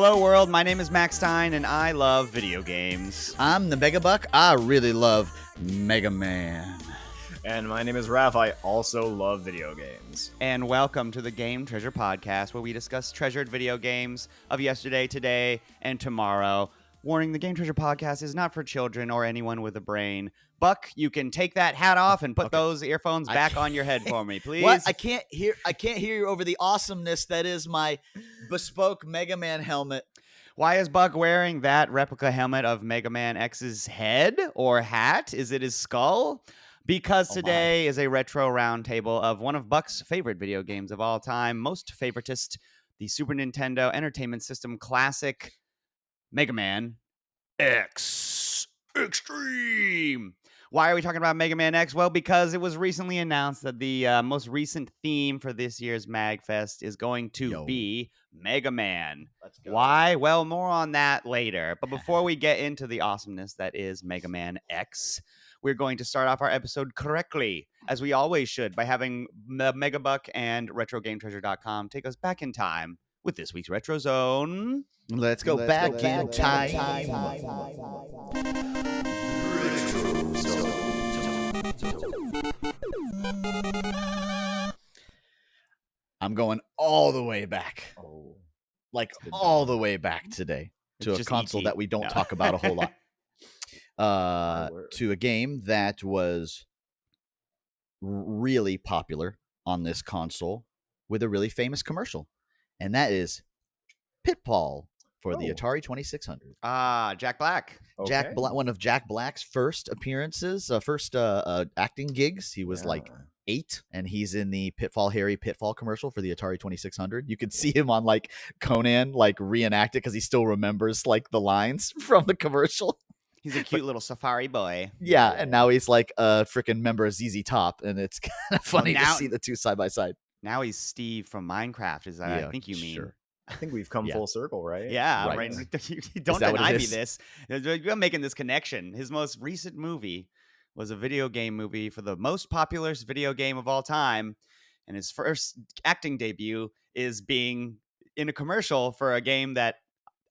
Hello world, my name is Max Stein and I love video games. I'm the Mega Buck. I really love Mega Man. And my name is Raph. I also love video games. And welcome to the Game Treasure Podcast, where we discuss treasured video games of yesterday, today, and tomorrow. Warning, the Game Treasure Podcast is not for children or anyone with a brain. Buck, you can take that hat off and put those earphones back on your head for me, please. What? I can't hear you over the awesomeness that is my bespoke Mega Man helmet. Why is Buck wearing that replica helmet of Mega Man X's head or hat? Is it his skull? Because today is a retro roundtable of one of Buck's favorite video games of all time, most favoritist, the Super Nintendo Entertainment System classic Mega Man X Extreme. Why are we talking about Mega Man X? Well, because it was recently announced that the most recent theme for this year's Magfest is going to be Mega Man. Let's go. Why? Well, more on that later. But before we get into the awesomeness that is Mega Man X, we're going to start off our episode correctly, as we always should, by having Megabuck and RetroGameTreasure.com take us back in time with this week's Retro Zone. Let's go back in time. I'm going all the way back. Like all the way back today to a console that we don't talk about a whole lot. To a game that was really popular on this console with a really famous commercial. And that is Pitfall for the Atari 2600. Jack Black. Okay. One of Jack Black's first appearances, first acting gigs. He was like 8, and he's in the Harry Pitfall commercial for the Atari 2600. You could see him on like Conan, like reenact it because he still remembers like the lines from the commercial. He's a cute little safari boy. Yeah, and now he's like a freaking member of ZZ Top, and it's kind of funny to see the two side by side. Now he's Steve from Minecraft, is that I think you mean. Sure. I think we've come full circle, right? Yeah, Right. Don't deny me this. You're making this connection. His most recent movie was a video game movie for the most popular video game of all time, and his first acting debut is being in a commercial for a game that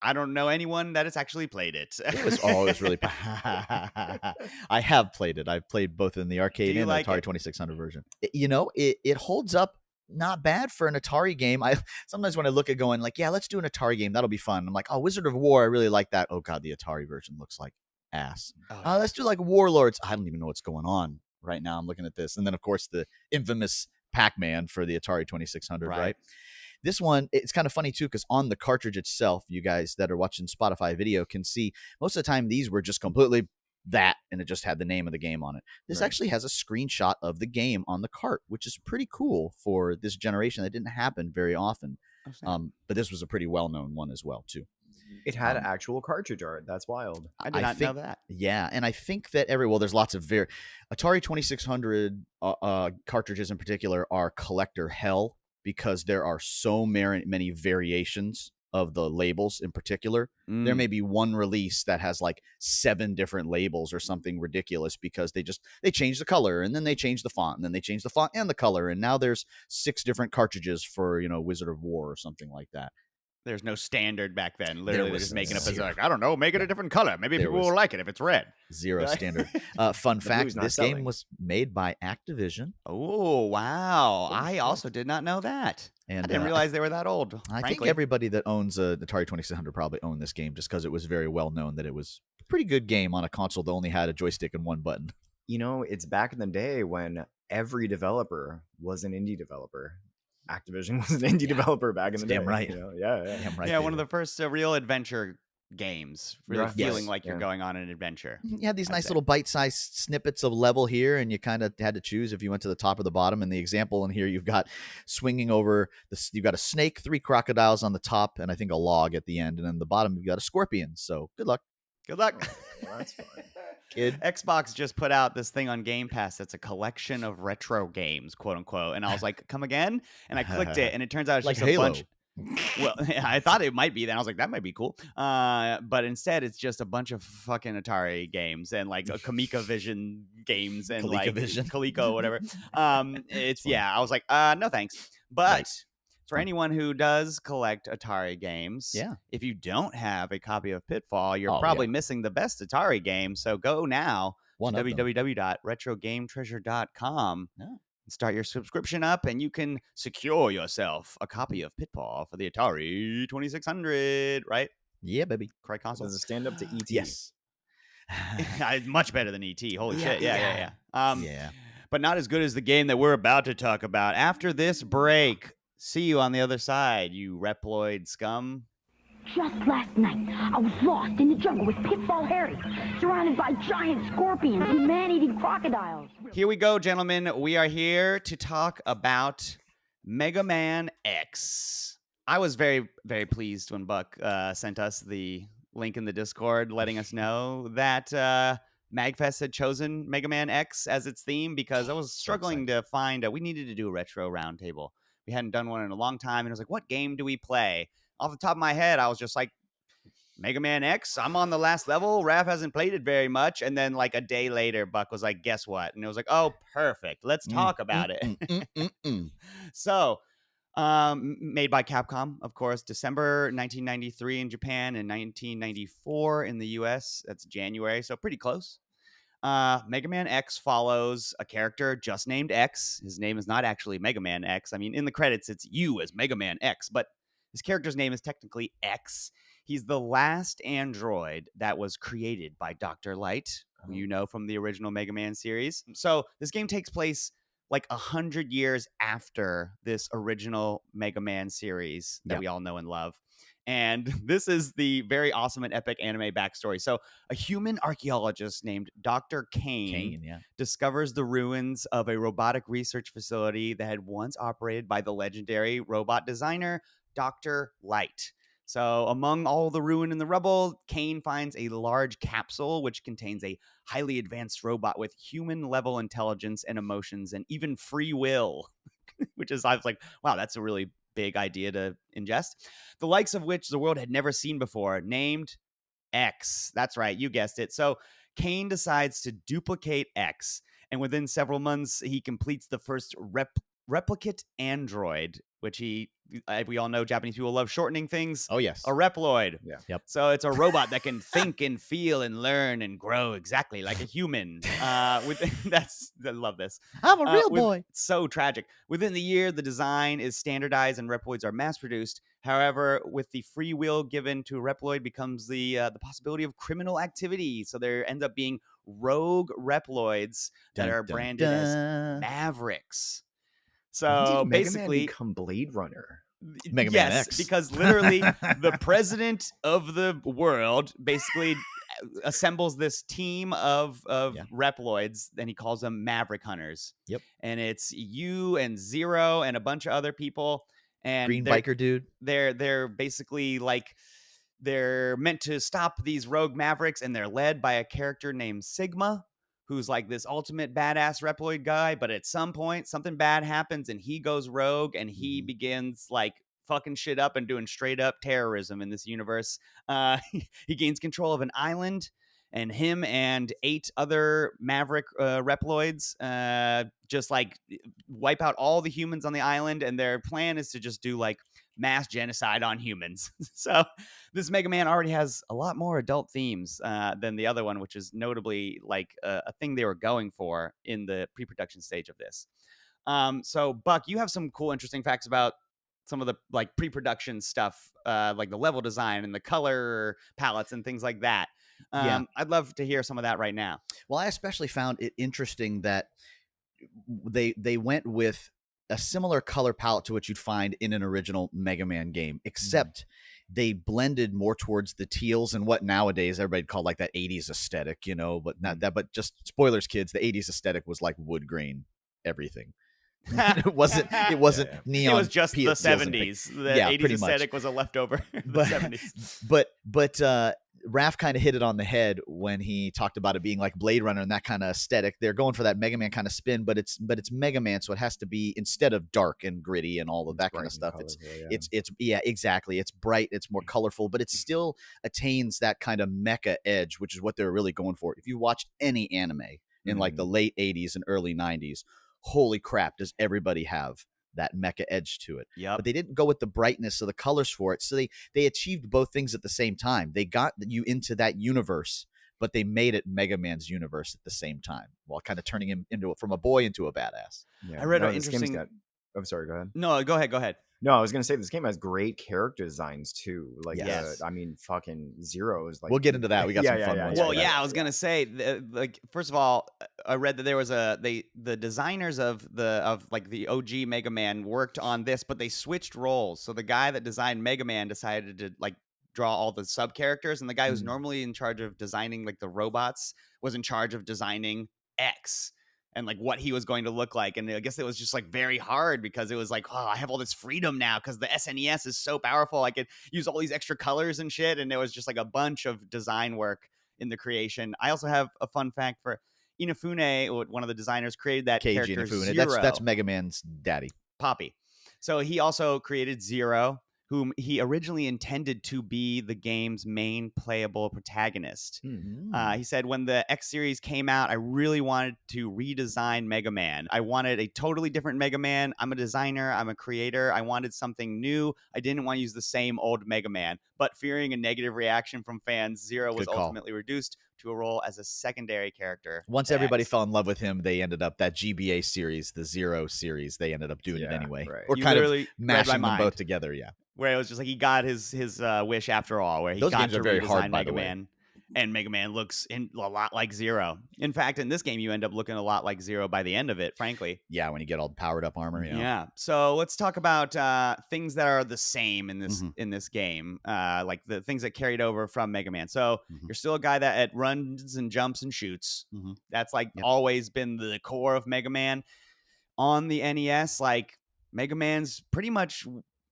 I don't know anyone that has actually played it. It was really. I have played it. I've played both in the arcade and the Atari 2600 version. It holds up not bad for an Atari game. I sometimes when I look at going like, yeah, let's do an Atari game. That'll be fun. I'm like, oh, Wizard of War. I really like that. Oh God, the Atari version looks like ass. Let's do like Warlords. I don't even know what's going on right now. I'm looking at this, and then of course the infamous Pac-Man for the Atari 2600. Right. This one, it's kind of funny too, because on the cartridge itself, you guys that are watching Spotify video can see most of the time these were just completely that, and it just had the name of the game on it. This actually has a screenshot of the game on the cart, which is pretty cool for this generation. That didn't happen very often. But this was a pretty well-known one as well too. It had actual cartridge art. That's wild. I did not know that. Yeah, and I think that there's lots of Atari 2600 cartridges in particular are collector hell, because there are so many variations of the labels in particular. There may be one release that has like 7 different labels or something ridiculous, because they change the color, and then they change the font, and then they change the font and the color, and now there's 6 different cartridges for Wizard of War or something like that. There's no standard back then. Literally, they're just making up as like, I don't know, make it a different color. Maybe people will like it if it's red. Zero standard. Fun fact, this game was made by Activision. Oh, wow. I also did not know that. And I didn't realize they were that old. I think everybody that owns the Atari 2600 probably owned this game, just because it was very well known that it was a pretty good game on a console that only had a joystick and one button. It's back in the day when every developer was an indie developer. Activision was an indie developer back in the day. Damn right. Yeah, one of the first real adventure games, really feeling like you're going on an adventure. You had these nice little bite-sized snippets of level here, and you kind of had to choose if you went to the top or the bottom. And the example in here, you've got swinging over you've got a snake, 3 crocodiles on the top, and I think a log at the end, and then the bottom you've got a scorpion. So good luck. Well, that's fine. Kid. Xbox just put out this thing on Game Pass that's a collection of retro games, quote unquote. And I was like, come again? And I clicked it, and it turns out it's like just Halo. A bunch. Well, I thought it might be. Then I was like, that might be cool. But instead, it's just a bunch of fucking Atari games and like a Coleco Vision games and Coleco Vision. Coleco, whatever. I was like, no thanks. But for Fun. anyone who does collect Atari games, Yeah. if you don't have a copy of Pitfall, you're probably missing the best Atari game. So go now to www.retrogametreasure.com. Yeah. Start your subscription up, and you can secure yourself a copy of Pitfall for the Atari 2600, right? Yeah, baby. Correct console? Does it stand up to ET? Yes. Much better than ET. Holy shit. Yeah. Yeah. But not as good as the game that we're about to talk about after this break. See you on the other side, you Reploid scum. Just last night, I was lost in the jungle with Pitfall Harry, surrounded by giant scorpions and man-eating crocodiles. Here we go, gentlemen. We are here to talk about Mega Man X. I was very, very pleased when Buck sent us the link in the Discord letting us know that Magfest had chosen Mega Man X as its theme, because I was struggling to find we needed to do a retro roundtable. We hadn't done one in a long time, and I was like, what game do we play? Off the top of my head, I was just like, Mega Man X, I'm on the last level. Raph hasn't played it very much. And then like a day later, Buck was like, guess what? And it was like, oh, perfect. Let's talk about it. So, made by Capcom, of course, December 1993 in Japan and 1994 in the US. That's January, so pretty close. Mega Man X follows a character just named X. His name is not actually Mega Man X. I mean, in the credits, it's you as Mega Man X, but his character's name is technically X. He's the last android that was created by Dr. Light, who you know from the original Mega Man series. So this game takes place like 100 years after this original Mega Man series that we all know and love. And this is the very awesome and epic anime backstory. So a human archaeologist named Dr. Kane discovers the ruins of a robotic research facility that had once operated by the legendary robot designer, Dr. Light. So among all the ruin and the rubble, Kane finds a large capsule which contains a highly advanced robot with human-level intelligence and emotions and even free will, which is, I was like, wow, that's a really big idea to ingest. The likes of which the world had never seen before, named X. That's right, you guessed it. So Kane decides to duplicate X, and within several months, he completes the first replicate android, which we all know Japanese people love shortening things. Oh, yes. A Reploid. Yeah. Yep. So it's a robot that can think and feel and learn and grow exactly like a human. I love this. I'm a real boy. It's so tragic. Within the year, the design is standardized and Reploids are mass-produced. However, with the free will given to Reploid becomes the possibility of criminal activity. So there ends up being rogue Reploids that are branded as Mavericks. So Mega basically, Man become Blade Runner. Mega Man X. Because literally the president of the world basically assembles this team of Reploids, and he calls them Maverick Hunters. Yep. And it's you and Zero and a bunch of other people. And Green biker dude. They're basically like, they're meant to stop these rogue Mavericks, and they're led by a character named Sigma, who's like this ultimate badass Reploid guy, but at some point something bad happens and he goes rogue and he begins like fucking shit up and doing straight up terrorism in this universe. He gains control of an island, and him and 8 other Maverick Reploids just like wipe out all the humans on the island, and their plan is to just do like mass genocide on humans. So this Mega Man already has a lot more adult themes than the other one, which is notably like a thing they were going for in the pre-production stage of this. So Buck, you have some cool, interesting facts about some of the like pre-production stuff, like the level design and the color palettes and things like that. I'd love to hear some of that right now. Well, I especially found it interesting that they went with a similar color palette to what you'd find in an original Mega Man game, except they blended more towards the teals and what nowadays everybody'd call like that 80s aesthetic, you know, but not that, but just spoilers, kids, the 80s aesthetic was like wood grain, everything. it wasn't neon. It was just the 70s. The 80s aesthetic was a leftover. The 70s. But Raph kind of hit it on the head when he talked about it being like Blade Runner and that kind of aesthetic. They're going for that Mega Man kind of spin, but it's Mega Man, so it has to be, instead of dark and gritty and all of that kind of stuff. It's exactly. It's bright, it's more colorful, but it still attains that kind of mecha edge, which is what they're really going for. If you watched any anime in like the late 80s and early 90s, holy crap, does everybody have that mecha edge to it. Yep. But they didn't go with the brightness of the colors for it. So they achieved both things at the same time. They got you into that universe, but they made it Mega Man's universe at the same time, while kind of turning him from a boy into a badass. Yeah, I read an this game's interesting. got- Oh, sorry. Go ahead. No, go ahead. No, I was gonna say this game has great character designs too. Like, Yes. I mean, fucking Zero is like. We'll get into that. We got some fun ones. Well, for that. yeah, I was gonna say, like, first of all, I read that there was the designers of the OG Mega Man worked on this, but they switched roles. So the guy that designed Mega Man decided to like draw all the sub characters, and the guy who's normally in charge of designing like the robots was in charge of designing X and like what he was going to look like. And I guess it was just like very hard because it was like, oh, I have all this freedom now because the SNES is so powerful. I could use all these extra colors and shit. And there was just like a bunch of design work in the creation. I also have a fun fact for Inafune, one of the designers, created that Keiji character Inafune. Zero. That's Mega Man's daddy. Poppy. So he also created Zero, whom he originally intended to be the game's main playable protagonist. He said, when the X series came out, I really wanted to redesign Mega Man. I wanted a totally different Mega Man. I'm a designer. I'm a creator. I wanted something new. I didn't want to use the same old Mega Man. But fearing a negative reaction from fans, Zero was ultimately reduced to a role as a secondary character. Once everybody fell in love with him, they ended up that GBA series, the Zero series. They ended up doing it anyway, or You kind of literally mashing them both together. Yeah, where it was just like he got his wish after all, where he Those got games to are very redesign hard, by Mega the way. Man. And Mega Man looks a lot like Zero. In fact, in this game, you end up looking a lot like Zero by the end of it, frankly. Yeah, when you get all powered up armor. Yeah. So let's talk about things that are the same in this game, like the things that carried over from Mega Man. So you're still a guy that runs and jumps and shoots. That's like always been the core of Mega Man. On the NES, like Mega Man's pretty much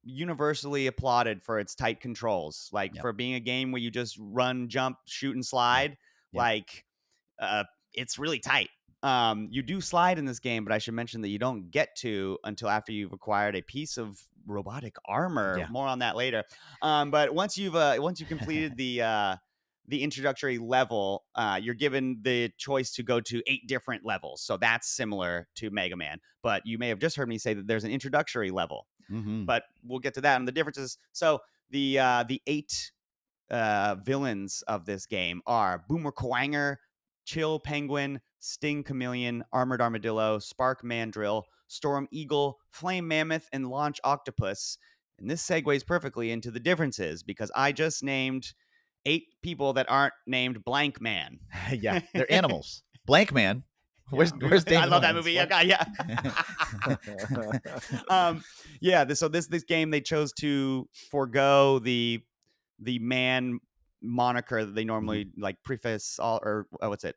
universally applauded for its tight controls, like for being a game where you just run, jump, shoot, and slide. Like it's really tight. You do slide in this game, but I should mention that you don't get to until after you've acquired a piece of robotic armor. More on that later. But once you've completed the introductory level, you're given the choice to go to 8 different levels. So that's similar to Mega Man. But you may have just heard me say that there's an introductory level. But we'll get to that and the differences. So the 8 villains of this game are Boomer Kuwanger, Chill Penguin, Sting Chameleon, Armored Armadillo, Spark Mandrill, Storm Eagle, Flame Mammoth, and Launch Octopus. And this segues perfectly into the differences because I just named 8 people that aren't named Blank Man. Yeah, they're animals. Blank Man. Where's David? I love that movie. So this game they chose to forego the man moniker that they normally like preface all or what's it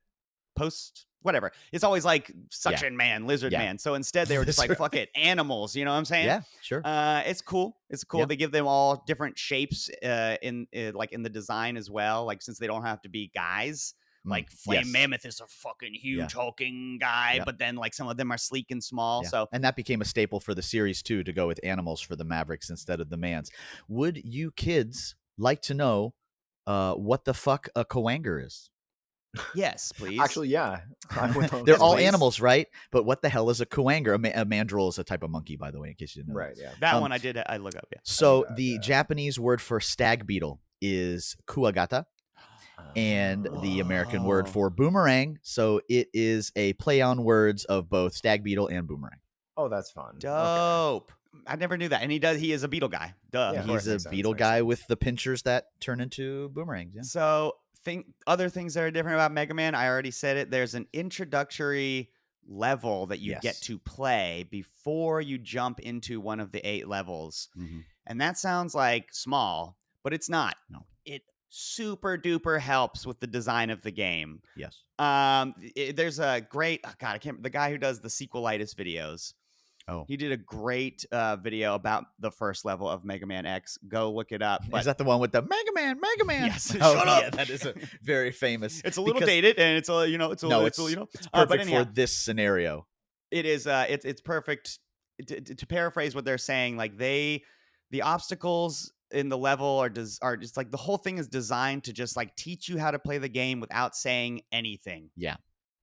post whatever. It's always like suction man, lizard man. So instead they were just like fuck it, animals. You know what I'm saying? Yeah, sure. It's cool. It's cool. They give them all different shapes in the design as well. Like since they don't have to be guys. Like Flame Mammoth is a fucking huge hulking guy, but then like some of them are sleek and small. So and that became a staple for the series too, to go with animals for the Mavericks instead of the Mans. Would you kids like to know what the fuck a Kuwanger is? Yes, please. Actually, yeah. They're all animals, right? But what the hell is a Kuwanger? A mandrill is a type of monkey, by the way, in case you didn't know. Right, yeah. That one I look up, So the Japanese word for stag beetle is kuwagata. And the American word for boomerang. So it is a play on words of both stag beetle and boomerang. Oh, that's fun. Dope. Okay. I never knew that. And he is a beetle guy. Duh. Yeah, he's a beetle guy with the pinchers that turn into boomerangs. Yeah. So other things that are different about Mega Man, I already said it. There's an introductory level that you get to play before you jump into one of the 8 levels. And that sounds like small, but it's not. No. It super duper helps with the design of the game. Yes. There's a great the guy who does the sequelitis videos. Oh, he did a great video about the first level of Mega Man X. Go look it up. Is that the one with the Mega Man? Yes. Oh, Shut up. Yeah, that is very famous. It's a little dated, and it's perfect for this scenario. It is. It's perfect. To paraphrase what they're saying, like the obstacles in the level are just like the whole thing is designed to just like teach you how to play the game without saying anything. Yeah.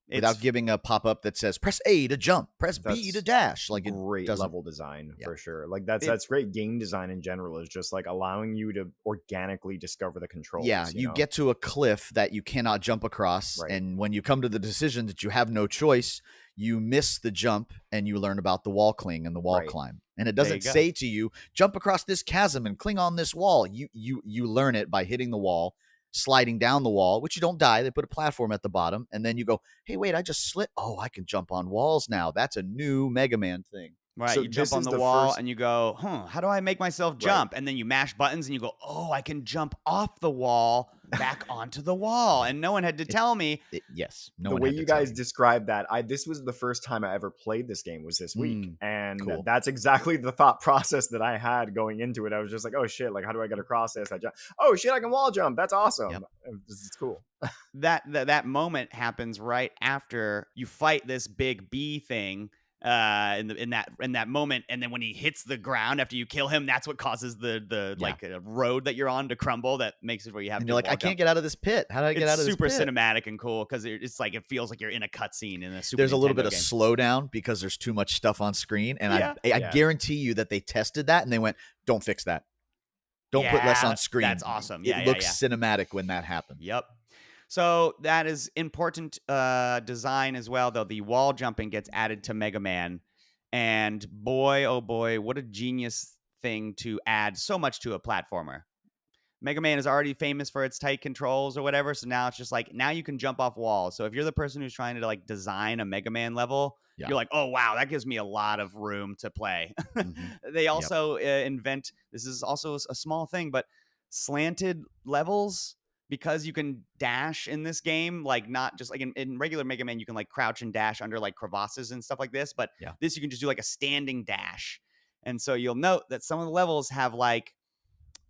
without giving a pop-up that says press A to jump, press B to dash. Like, great it doesn't. level design for sure. Like that's great game design in general, is just like allowing you to organically discover the controls. Yeah, you get to a cliff that you cannot jump across, and when you come to the decision that you have no choice, you miss the jump and you learn about the wall cling and the wall climb. And it doesn't say to you, jump across this chasm and cling on this wall. You learn it by hitting the wall, sliding down the wall, which you don't die. They put a platform at the bottom, and then you go, hey, wait, I just slid. Oh, I can jump on walls now. That's a new Mega Man thing. Right, so you jump on the wall and you go, how do I make myself jump? And then you mash buttons and you go, oh, I can jump off the wall back onto the wall. And no one had to tell me. Yes. No the way you guys described that, this was the first time I ever played this game was this week. And that's exactly the thought process that I had going into it. I was just like, oh shit, like how do I get across this? I jump. Oh shit, I can wall jump. That's awesome. Yep. It's cool. that moment happens right after you fight this big bee thing. In that moment, and then when he hits the ground after you kill him, that's what causes the like road that you're on to crumble. That makes it where you have. And you're like, I can't get out of this pit. How do I get out of this pit? It's super cinematic and cool because it's like it feels like you're in a cutscene in a Super. There's a little Nintendo bit game. of slowdown because there's too much stuff on screen, and I guarantee you that they tested that and they went, don't fix that. Don't put less on screen. That's awesome. Yeah, it looks cinematic when that happens. Yep. So that is important design as well, though. The wall jumping gets added to Mega Man. And boy, oh boy, what a genius thing to add so much to a platformer. Mega Man is already famous for its tight controls or whatever. So now it's just like, now you can jump off walls. So if you're the person who's trying to like design a Mega Man level, you're like, oh, wow, that gives me a lot of room to play. They also invent, this is also a small thing, but slanted levels. Because you can dash in this game, like not just like in regular Mega Man, you can like crouch and dash under like crevasses and stuff like this. But this, you can just do like a standing dash. And so you'll note that some of the levels have like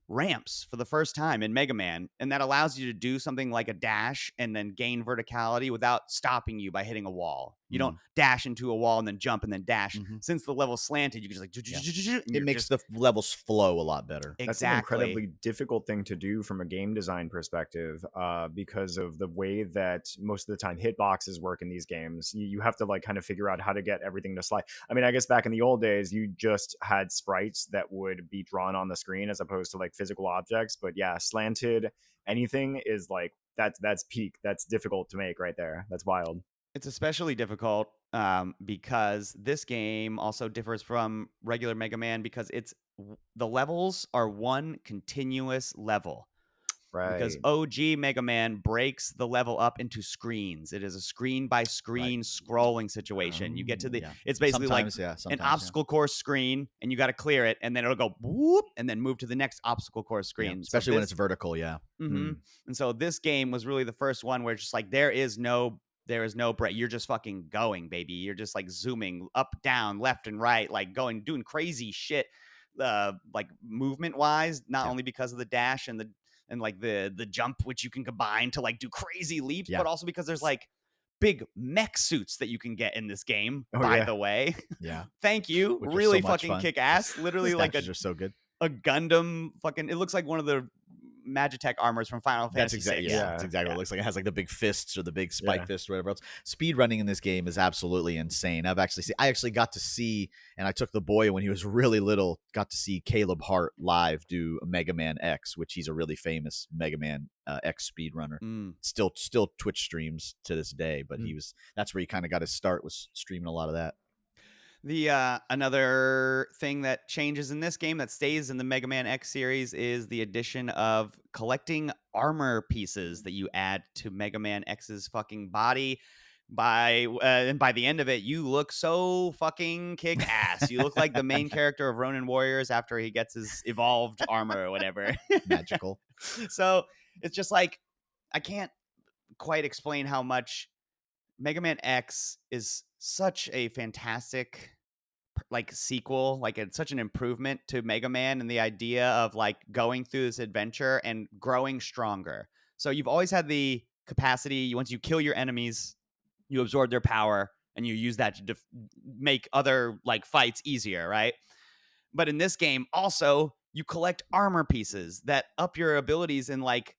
ramps for the first time in Mega Man. And that allows you to do something like a dash and then gain verticality without stopping you by hitting a wall. You don't dash into a wall and then jump and then dash. Since the level's slanted, you can just like... It makes the levels flow a lot better. That's an incredibly difficult thing to do from a game design perspective because of the way that most of the time hitboxes work in these games. You have to like kind of figure out how to get everything to slide. I mean, I guess back in the old days, you just had sprites that would be drawn on the screen as opposed to like physical objects. But yeah, slanted anything is like, that's peak. That's difficult to make right there. That's wild. It's especially difficult because this game also differs from regular Mega Man because the levels are one continuous level. Right. Because OG Mega Man breaks the level up into screens. It is a screen by screen scrolling situation. You get to it's basically an obstacle course screen, and you got to clear it, and then it'll go whoop, and then move to the next obstacle course screen. Especially when it's vertical, And so this game was really the first one where it's just like there is no break. You're just fucking going, baby. You're just like zooming up, down, left, and right, like doing crazy shit, like movement wise. Not only because of the dash and the jump, which you can combine to like do crazy leaps, but also because there's like big mech suits that you can get in this game. By the way, thank you. Which really so fucking kick ass. Literally like are so good. A Gundam fucking. It looks like one of the Magitech armors from Final Fantasy VI. That's exactly what it looks like. It has like the big fists or the big spike fists or whatever else. Speed running in this game is absolutely insane. I actually got to see, and I took the boy when he was really little, got to see Caleb Hart live do a Mega Man X, which he's a really famous Mega Man X speedrunner. Still Twitch streams to this day, but that's where he kind of got his start, was streaming a lot of that. The another thing that changes in this game that stays in the Mega Man X series is the addition of collecting armor pieces that you add to Mega Man X's fucking body. And by the end of it, you look so fucking kick ass. You look like the main character of Ronin Warriors after he gets his evolved armor or whatever. Magical. So it's just like, I can't quite explain how much Mega Man X is such a fantastic like sequel, like it's such an improvement to Mega Man and the idea of like going through this adventure and growing stronger. So you've always had the capacity, once you kill your enemies, you absorb their power and you use that to make other like fights easier, right? But in this game also, you collect armor pieces that up your abilities in like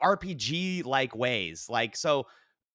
RPG like ways. Like, so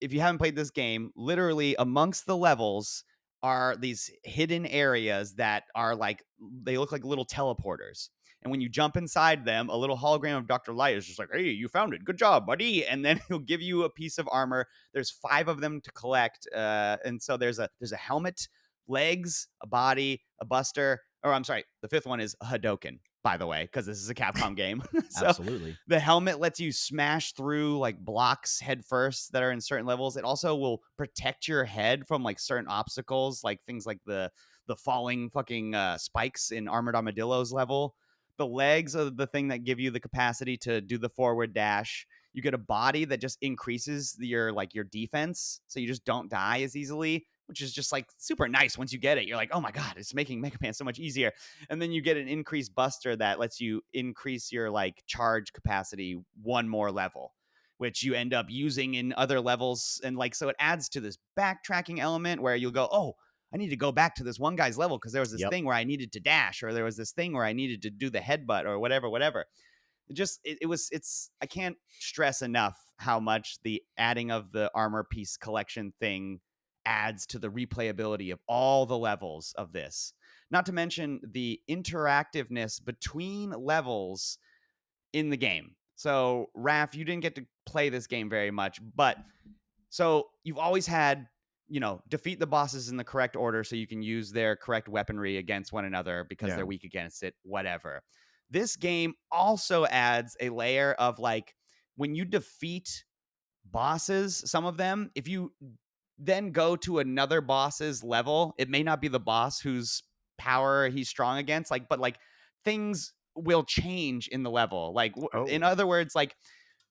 if you haven't played this game, literally amongst the levels are these hidden areas that are like, they look like little teleporters. And when you jump inside them, a little hologram of Dr. Light is just like, hey, you found it. Good job, buddy. And then he'll give you a piece of armor. There's 5 of them to collect. And so there's a helmet, legs, a body, a buster. Or I'm sorry, the 5th one is a Hadoken, by the way, because this is a Capcom game. So Absolutely. the helmet lets you smash through like blocks head first that are in certain levels. It also will protect your head from like certain obstacles, like things like the falling fucking spikes in Armored Armadillo's level. The legs are the thing that give you the capacity to do the forward dash. You get a body that just increases your defense, so you just don't die as easily, which is just like super nice. Once you get it, you're like, oh my god, it's making Mega Man so much easier. And then you get an increased buster that lets you increase your like charge capacity 1 more level, which you end up using in other levels. And like, so it adds to this backtracking element where you'll go, oh, I need to go back to this one guy's level because there was this thing where I needed to dash, or there was this thing where I needed to do the headbutt, or whatever. I can't stress enough how much the adding of the armor piece collection thing adds to the replayability of all the levels of this. Not to mention the interactiveness between levels in the game. So, Raph, you didn't get to play this game very much, but so you've always had, defeat the bosses in the correct order so you can use their correct weaponry against one another because they're weak against it, whatever. This game also adds a layer of like, when you defeat bosses, some of them, if you then go to another boss's level, it may not be the boss whose power he's strong against, but things will change in the level. Like, in other words, like,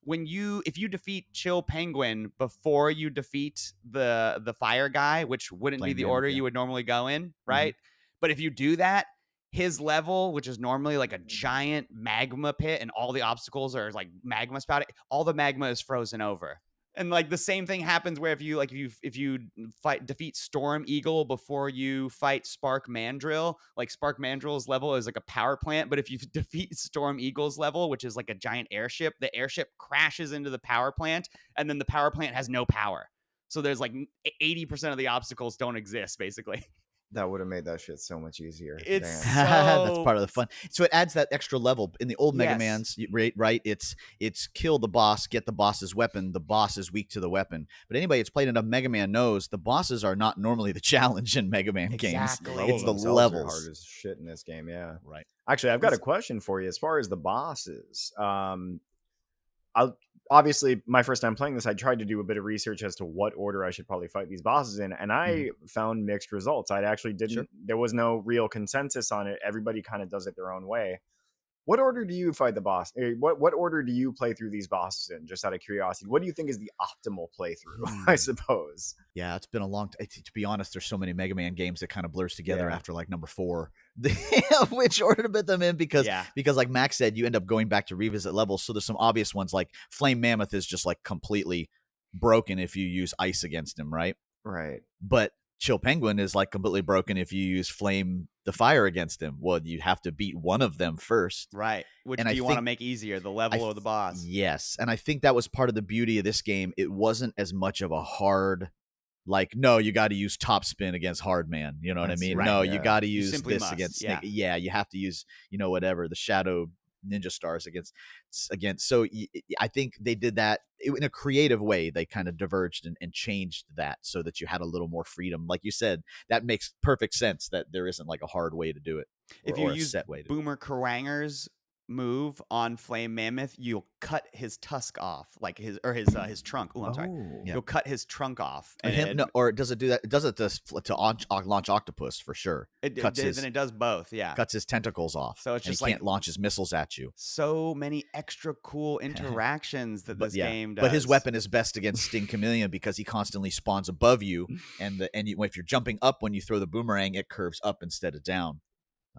if you defeat Chill Penguin before you defeat the fire guy, which wouldn't be the order you would normally go in, right? But if you do that, his level, which is normally like a giant magma pit and all the obstacles are like magma spouting, all the magma is frozen over. And like the same thing happens where if you defeat Storm Eagle before you fight Spark Mandrill, like Spark Mandrill's level is like a power plant, but if you defeat Storm Eagle's level, which is like a giant airship, the airship crashes into the power plant, and then the power plant has no power. So there's like 80% of the obstacles don't exist, basically. That would have made that shit so much easier. It's that's part of the fun. So it adds that extra level. In the old Mega Mans, right? It's kill the boss, get the boss's weapon. The boss is weak to the weapon. But anybody that's played enough Mega Man knows the bosses are not normally the challenge in Mega Man games. It's the levels. Hard as shit in this game, yeah. Right. Actually, I've got a question for you. As far as the bosses, obviously, my first time playing this, I tried to do a bit of research as to what order I should probably fight these bosses in, and I found mixed results. I actually didn't. There was no real consensus on it. Everybody kind of does it their own way. What order do you fight the boss? What order do you play through these bosses in? Just out of curiosity, what do you think is the optimal playthrough? I suppose. Yeah, it's been a long time. To be honest, there's so many Mega Man games that kind of blurs together after like number 4. Which order to put them in because like Max said, you end up going back to revisit levels. So there's some obvious ones like Flame Mammoth is just like completely broken if you use ice against him, right? Right. But Chill Penguin is like completely broken if you use Flame the Fire against him. Well, you have to beat one of them first. Right. Which do you want to make easier, the level or the boss? Yes. And I think that was part of the beauty of this game. It wasn't as much of a hard, like, no, you got to use Top Spin against Hardman. You know what I mean? Right. No, you got to use this against Snake. Yeah, you have to use, whatever, the Shadow Ninja Stars against. So I think they did that in a creative way. They kind of diverged and changed that so that you had a little more freedom. Like you said, that makes perfect sense that there isn't like a hard way to do it. If you use Boomer Karanger's move on Flame Mammoth, you'll cut his tusk off, like his trunk. Oh, I'm sorry. Yeah. You'll cut his trunk off. Or does it do that? It does it to launch Octopus for sure. It does both. Yeah, cuts his tentacles off. So it's just he can't launch his missiles at you. So many extra cool interactions that this game does. But his weapon is best against Sting Chameleon because he constantly spawns above you, and if you're jumping up when you throw the boomerang, it curves up instead of down.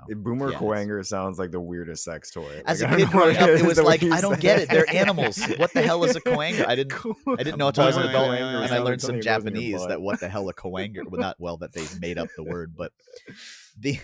Boomer Yeah, Kuwanger sounds like the weirdest sex toy. As Like, a I don't kid know what growing up, it is was the way like, you I don't say get it. They're animals. What the hell is a Kuwanger? I didn't know until I was an adult, Kuwanger and I learned some Something goes in your Japanese butt. that what the hell a Kuwanger. Well, that they made up the word, but Yeah.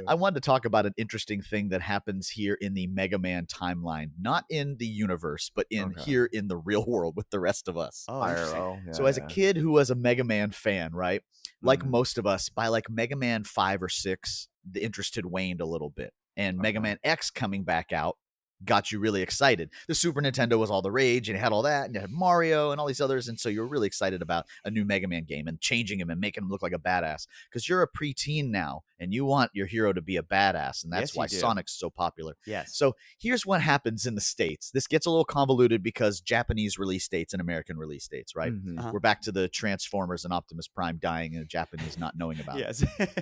I wanted to talk about an interesting thing that happens here in the Mega Man timeline, not in the universe, but in Okay. here in the real world with the rest of us. Oh, interesting. IRL. Yeah, So as a kid who was a Mega Man fan, right? Like Mhm. most of us, by like Mega Man 5 or 6, the interest had waned a little bit. And Mega Okay. Man X coming back out got you really excited. The Super Nintendo was all the rage, and it had all that, and it had Mario and all these others, and so you were really excited about a new Mega Man game and changing him and making him look like a badass. Because you're a preteen now, and you want your hero to be a badass, and that's Yes, you why do. Sonic's so popular. Yes. So here's what happens in the States. This gets a little convoluted because Japanese release dates and American release dates, right? Mhm. Uh-huh. We're back to the Transformers and Optimus Prime dying and the Japanese not knowing about it. Yes.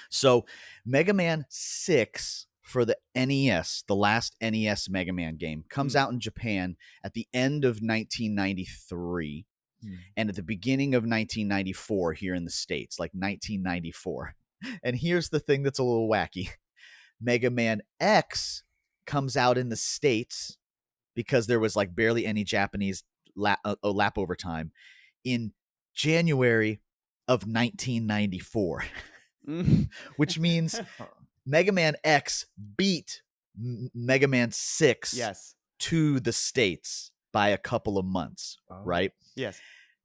So Mega Man 6 for the NES, the last NES Mega Man game, comes out in Japan at the end of 1993 and at the beginning of 1994 here in the States, like 1994. And here's the thing that's a little wacky. Mega Man X comes out in the States because there was like barely any Japanese lap over time in January of 1994, which means Mega Man X beat Mega Man 6 Yes. to the States by a couple of months, right? Yes.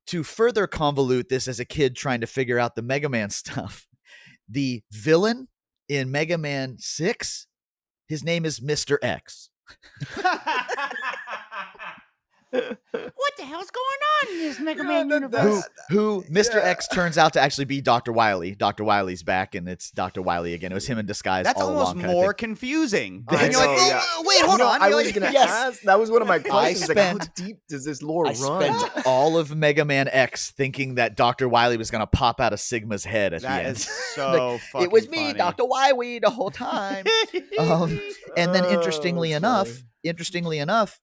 To further convolute this as a kid trying to figure out the Mega Man stuff, the villain in Mega Man 6, his name is Mr. X. What the hell's going on in this Mega Man universe? Who Mr. X turns out to actually be Dr. Wily. Dr. Wily's back, and it's Dr. Wily again. It was him in disguise That's all almost along. more confusing. I And you're like, know, yeah. wait, hold on. I You're was like, gonna yes. ask. That was one of my questions. Like, how spent- deep does this lore I run? spent all of Mega Man X thinking that Dr. Wily was going to pop out of Sigma's head at the that end. is so fucking It was me, funny. Dr. Wily, the whole time. And then interestingly enough,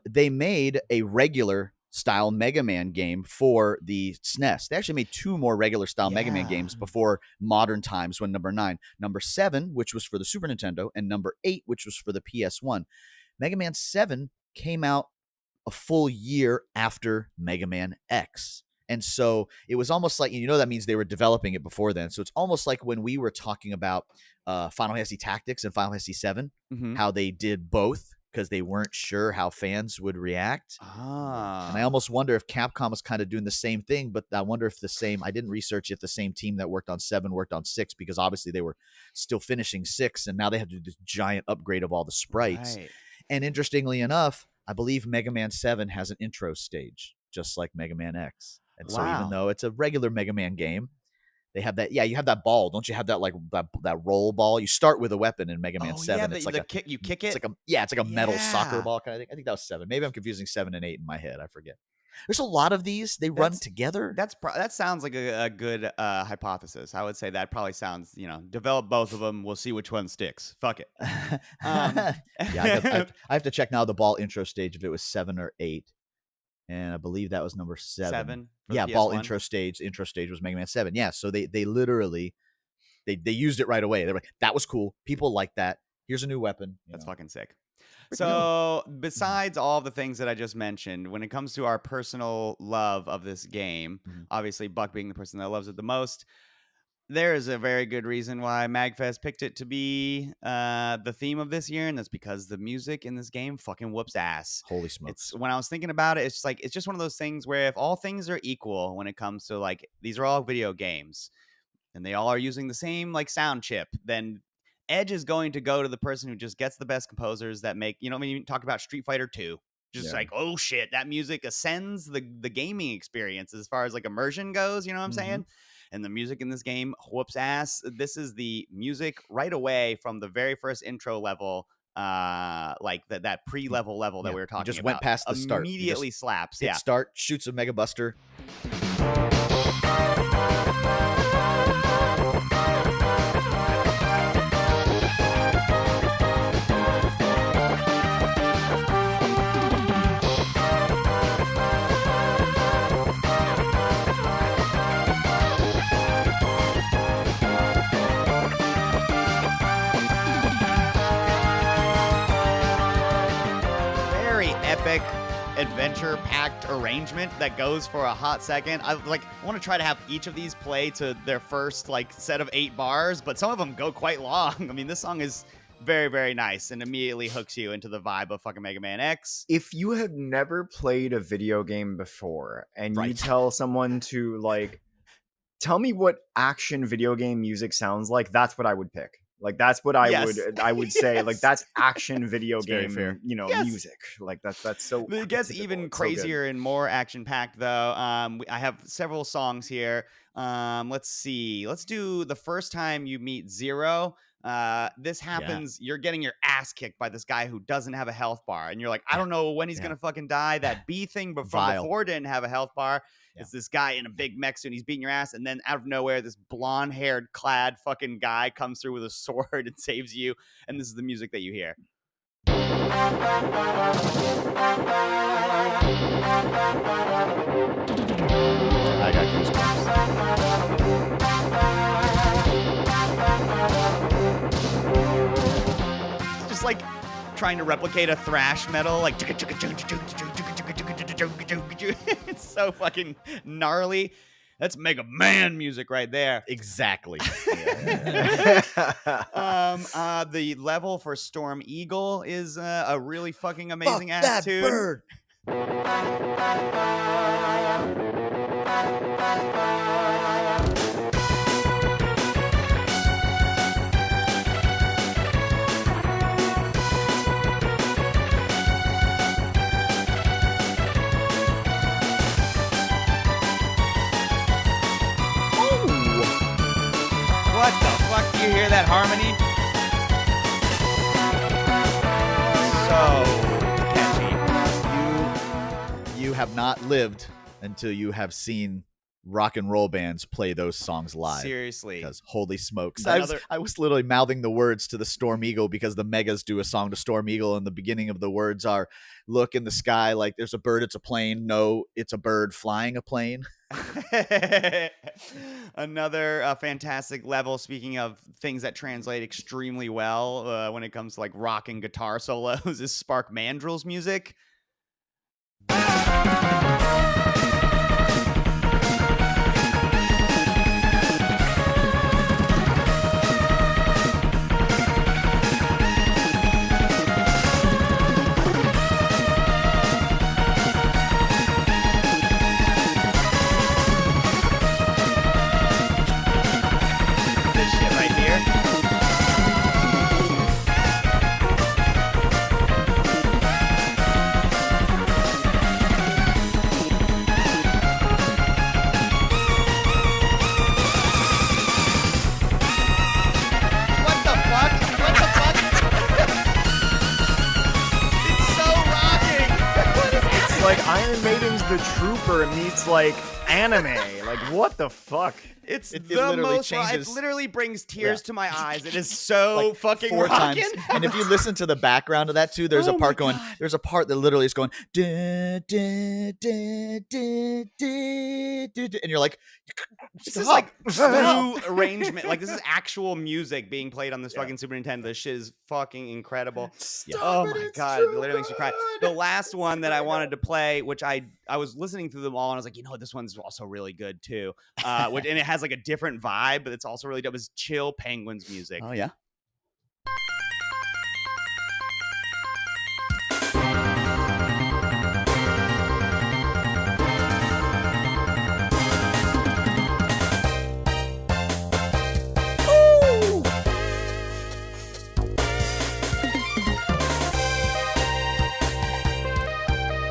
they made a regular style Mega Man game for the SNES. They actually made 2 more regular style Mega Man Yeah. games before modern times when number 9. Number 7, which was for the Super Nintendo, and number 8, which was for the PS1. Mega Man 7 came out a full year after Mega Man X. And so it was almost like, that means they were developing it before then. So it's almost like when we were talking about Final Fantasy Tactics and Final Fantasy 7, Mhm. how they did both because they weren't sure how fans would react. And I almost wonder if Capcom was kind of doing the same thing, but I wonder if I didn't research if the same team that worked on 7 worked on 6, because obviously they were still finishing 6, and now they had to do this giant upgrade of all the sprites. Right. And interestingly enough, I believe Mega Man 7 has an intro stage, just like Mega Man X. And so Wow. even though it's a regular Mega Man game, they have that. Yeah, you have that ball. Don't you have that like that roll ball? You start with a weapon in Mega Man 7. Yeah, It's like you kick it. it's like a metal soccer Yeah. ball kind of thing. I think that was 7. Maybe I'm confusing 7 and 8 in my head. I forget. There's a lot of these. They run together. That sounds like a good hypothesis. I would say that probably sounds, develop both of them. We'll see which one sticks. Fuck it. Yeah, I have to check now the ball intro stage if it was 7 or 8. And I believe that was number 7. 7. for the Yeah, ball PS1. intro stage. Intro stage was Mega Man 7. Yeah, so they literally they used it right away. They're like, that was cool. People like that. Here's a new weapon. That's fucking sick. So, besides all the things that I just mentioned, when it comes to our personal love of this game, obviously Buck being the person that loves it the most, there is a very good reason why Magfest picked it to be the theme of this year, and that's because the music in this game fucking whoops ass. Holy smokes. When I was thinking about it, it's just one of those things where if all things are equal when it comes to like these are all video games and they all are using the same like sound chip, then Edge is going to go to the person who just gets the best composers that make, when you talk about Street Fighter 2, like, oh shit, that music ascends the gaming experience as far as like immersion goes, you know what I'm saying? And the music in this game whoops ass. This is the music right away from the very first intro level, like that pre-level level that we were talking about. You just went past the start. Immediately slaps. Hit start, shoots a Mega Buster. adventure-packed arrangement that goes for a hot second. I want to try to have each of these play to their first set of 8 bars, but some of them go quite long. I mean, this song is very, very nice and immediately hooks you into the vibe of fucking Mega Man X. If you have never played a video game before and you tell someone to tell me what action video game music sounds like, that's what I would pick. That's what I would say. Yes. That's action video It's game, very fair. Music. That's so. It gets even crazier and more action packed, though. I have several songs here. Let's see. Let's do the first time you meet Zero. This happens. You're getting your ass kicked by this guy who doesn't have a health bar, and you're like, I don't know when he's gonna fucking die. That B thing before didn't have a health bar. It's this guy in a big mech suit, and he's beating your ass, and then out of nowhere, this blonde-haired, clad fucking guy comes through with a sword and saves you, and this is the music that you hear. I got goosebumps. It's just trying to replicate a thrash metal, it's so fucking gnarly. That's Mega Man music right there. Exactly. The level for Storm Eagle is a really fucking amazing ass tune. Bird. What the fuck? Do you hear that harmony? So catchy. You have not lived until you have seen rock and roll bands play those songs live. Seriously. Because holy smokes. I was literally mouthing the words to the Storm Eagle because the Megas do a song to Storm Eagle, and the beginning of the words are, look in the sky like there's a bird, it's a plane. No, it's a bird flying a plane. Another fantastic level, speaking of things that translate extremely well when it comes to rock and guitar solos, is Spark Mandrill's music. Iron Maiden's The Trooper meets anime. What the fuck? It literally most. changes. It literally brings tears to my eyes. It is so fucking 4 rocking. times. And if you listen to the background of that too, there's a part going. There's a part that literally is going. Da, da, da, da, da, da, da, and you're like, this is new arrangement. This is actual music being played on this fucking Super Nintendo. This shit is fucking incredible. Oh my god, it literally makes me cry. The last one that I wanted to play, which I was listening through them all, and I was like, this one's also really good too. And it has a different vibe, but it's also really dope. It's Chill Penguins music. Oh yeah.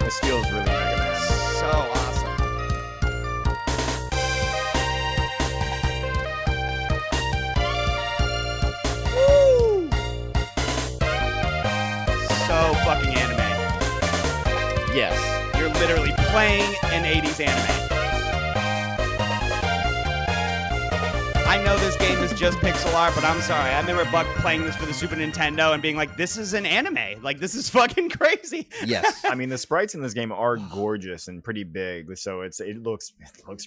This feels really Mega Man. So awesome. So fucking anime. Yes. You're literally playing an 80s anime. I know this game is just pixel art, but I'm sorry. I remember Buck playing this for the Super Nintendo and being like, this is an anime. This is fucking crazy. Yes. I mean, the sprites in this game are gorgeous and pretty big, so it looks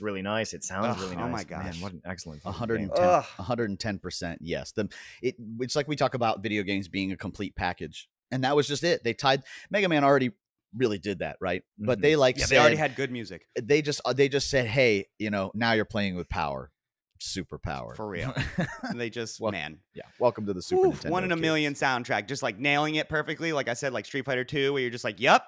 really nice. It sounds really nice. Oh my gosh. Man, what an excellent 110%. Yes. It's like we talk about video games being a complete package. And that was just it. They tied Mega Man already really did that, right? Mm-hmm. But they like yeah, said, they already had good music. They just said, hey, now you're playing with power, superpower For real. They just man. Yeah, welcome to the Super Nintendo. 1 in a million soundtrack, just like nailing it perfectly. Like I said, like Street Fighter 2, where you're just like, yep.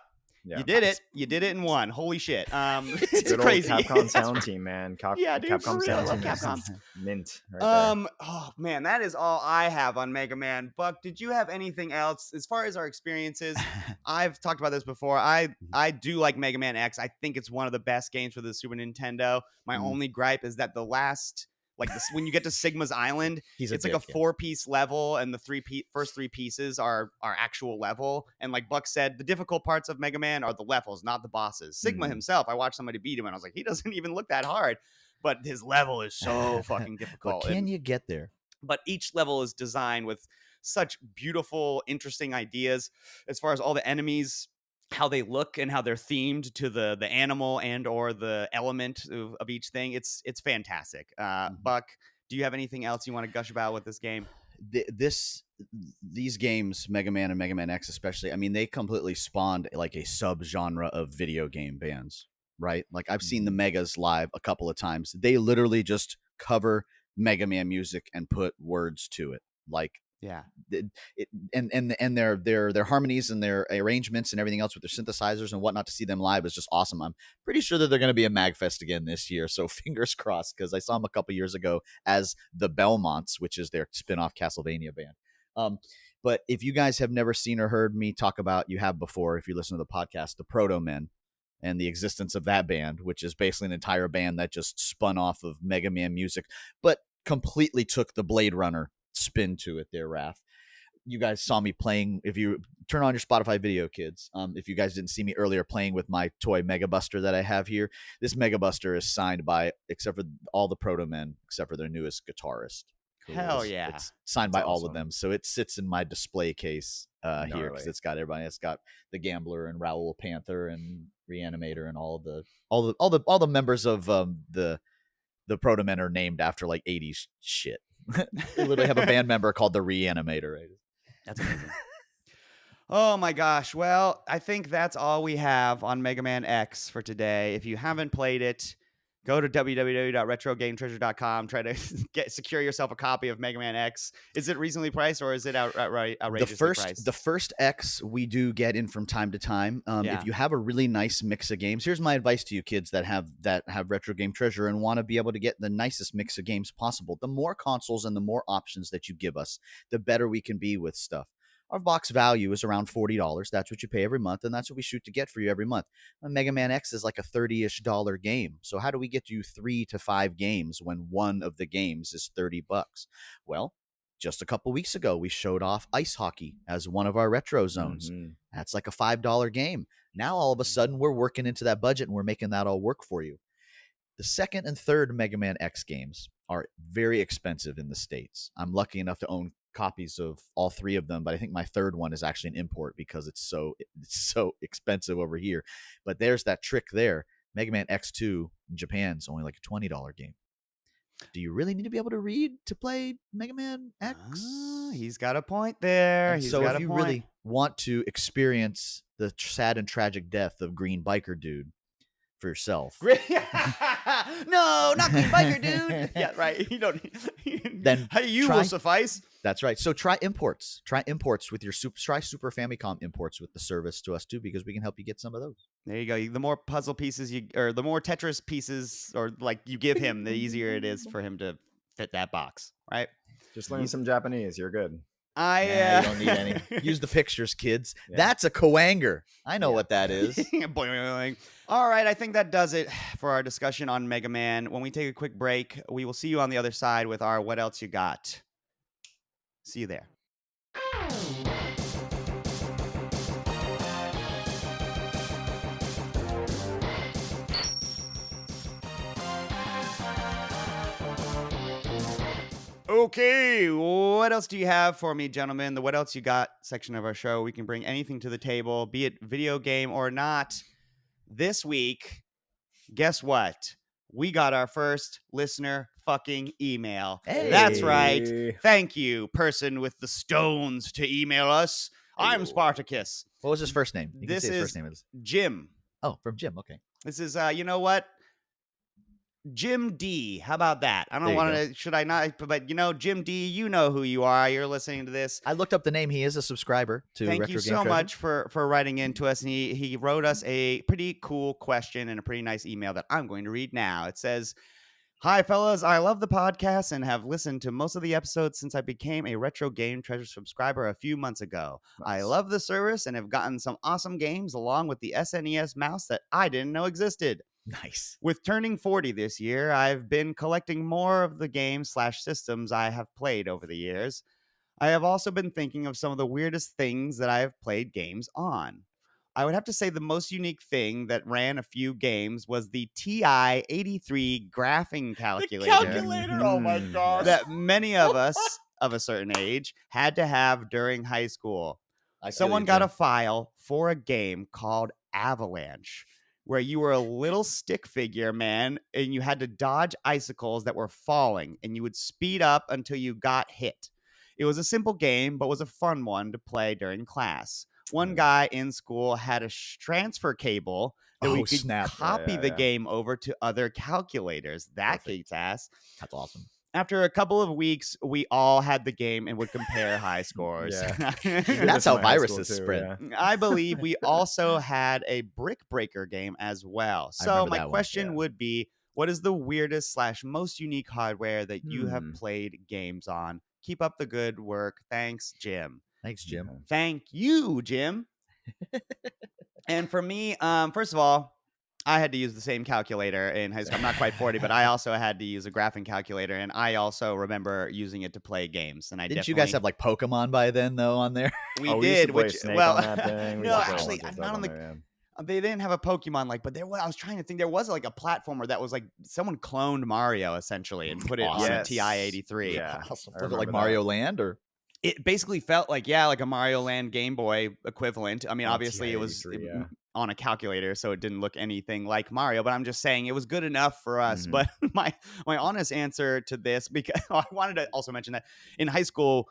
Yeah. You did it. You did it in one. Holy shit. It's good crazy. Old Capcom sound team, man. Yeah, dude, Capcom sound team. Capcom. Mint. Right there. Oh man, that is all I have on Mega Man. Buck, did you have anything else as far as our experiences? I've talked about this before. I do like Mega Man X. I think it's one of the best games for the Super Nintendo. My only gripe is that the last, like this, when you get to Sigma's Island, it's like a 4-piece level, and the first three pieces are actual level. And like Buck said, the difficult parts of Mega Man are the levels, not the bosses. Sigma himself, I watched somebody beat him, and I was like, he doesn't even look that hard, but his level is so fucking difficult. But can you get there? But each level is designed with such beautiful, interesting ideas as far as all the enemies, how they look and how they're themed to the animal and or the element of each thing. It's fantastic. Buck, do you have anything else you want to gush about with this game? These games, Mega Man and Mega Man X especially, I mean, they completely spawned like a sub-genre of video game bands, right? Like I've seen the Megas live a couple of times. They literally just cover Mega Man music and put words to it. Like yeah, and their harmonies and their arrangements and everything else with their synthesizers and whatnot, to see them live is just awesome. I'm pretty sure that they're going to be at Magfest again this year, so fingers crossed, because I saw them a couple years ago as the Belmonts, which is their spin-off Castlevania band. But if you guys have never seen or heard me talk about, you have before, if you listen to the podcast, the Proto Men and the existence of that band, which is basically an entire band that just spun off of Mega Man music, but completely took the Blade Runner spin to it there, Raph. You guys saw me playing. If you turn on your Spotify video, kids, if you guys didn't see me earlier playing with my toy Mega Buster that I have here, this Mega Buster is signed by, except for all the Proto Men, except for their newest guitarist. Hell yeah. It's signed by all of them. So it sits in my display case here, because it's got everybody. It's got the Gambler and Raoul Panther and Reanimator and all the members of the Proto Men are named after like 80s shit. They literally have a band member called the Reanimator. Right? That's amazing. Oh my gosh. Well, I think that's all we have on Mega Man X for today. If you haven't played it, go to www.retrogametreasure.com. Try to secure yourself a copy of Mega Man X. Is it reasonably priced, or is it outrageously priced? The first X we do get in from time to time. If you have a really nice mix of games, here's my advice to you kids that have Retro Game Treasure and want to be able to get the nicest mix of games possible. The more consoles and the more options that you give us, the better we can be with stuff. Our box value is around $40. That's what you pay every month, and that's what we shoot to get for you every month. Mega Man X is like a $30-ish game. So how do we get you 3 to 5 games when one of the games is $30? Well, just a couple weeks ago, we showed off Ice Hockey as one of our retro zones. That's like a $5 game. Now, all of a sudden, we're working into that budget, and we're making that all work for you. The second and third Mega Man X games are very expensive in the States. I'm lucky enough to own copies of all 3 of them, but I think my third one is actually an import because it's so expensive over here. But there's that trick there. Mega Man X2 in Japan is only like a $20 game. Do you really need to be able to read to play Mega Man X? He's got a point there. And so if you really want to experience the sad and tragic death of Green Biker Dude for yourself. No, not Green Biker Dude. Yeah, right. You don't. Then will suffice. That's right. So try imports. Try imports with your Super Famicom imports with the service to us too, because we can help you get some of those. There you go. The more puzzle pieces or the more Tetris pieces, or like you give him, the easier it is for him to fit that box. Right. Just learn some Japanese. You're good. You don't need any. Use the pictures, kids. Yeah. That's a Koanger. I know what that is. All right, I think that does it for our discussion on Mega Man. When we take a quick break, we will see you on the other side with our What Else You Got. See you there. Okay, what else do you have for me, gentlemen? The What Else You Got section of our show. We can bring anything to the table, be it video game or not. This week, guess what? We got our first listener fucking email. Hey. That's right. Thank you, person with the stones to email us. I'm Spartacus. What was his first name? You This can say his is first name is. Jim. Oh, from Jim. Okay. This is, you know what? Jim D. How about that? I don't want to, should I not? But, Jim D., you know who you are. You're listening to this. I looked up the name. He is a subscriber to Thank Retro you Game so Treasure. much for writing into us. And he wrote us a pretty cool question and a pretty nice email that I'm going to read now. It says, "Hi, fellas. I love the podcast and have listened to most of the episodes since I became a Retro Game Treasure subscriber a few months ago. Nice. I love the service and have gotten some awesome games along with the SNES mouse that I didn't know existed. Nice. With turning 40 this year, I've been collecting more of the games/systems I have played over the years. I have also been thinking of some of the weirdest things that I have played games on. I would have to say the most unique thing that ran a few games was the TI-83 graphing calculator. The calculator? Oh my gosh. That many of us of a certain age had to have during high school. Someone got a file for a game called Avalanche, where you were a little stick figure man and you had to dodge icicles that were falling and you would speed up until you got hit. It was a simple game, but was a fun one to play during class. One guy in school had a transfer cable that we could copy the game over to other calculators. That kicks ass. That's awesome. After a couple of weeks, we all had the game and would compare high scores. That's how viruses spread. Yeah. I believe we also had a brick breaker game as well. So my question would be, what is the weirdest/most unique hardware that you have played games on? Keep up the good work. Thanks, Jim. Thanks, Jim. Thank you, Jim. And for me, first of all, I had to use the same calculator in high school. I'm not quite 40, but I also had to use a graphing calculator, and I also remember using it to play games. And didn't you guys have like Pokemon by then, though, on there? We did. Which on that thing. No, actually, not on the. They didn't have a Pokemon but there was. I was trying to think. There was like a platformer that was like someone cloned Mario essentially and put it on a TI-83. Yeah, was it like Mario Land or? It basically felt like like a Mario Land Game Boy equivalent. I mean, obviously it was on a calculator, so it didn't look anything like Mario. But I'm just saying it was good enough for us. But my honest answer to this, because I wanted to also mention that in high school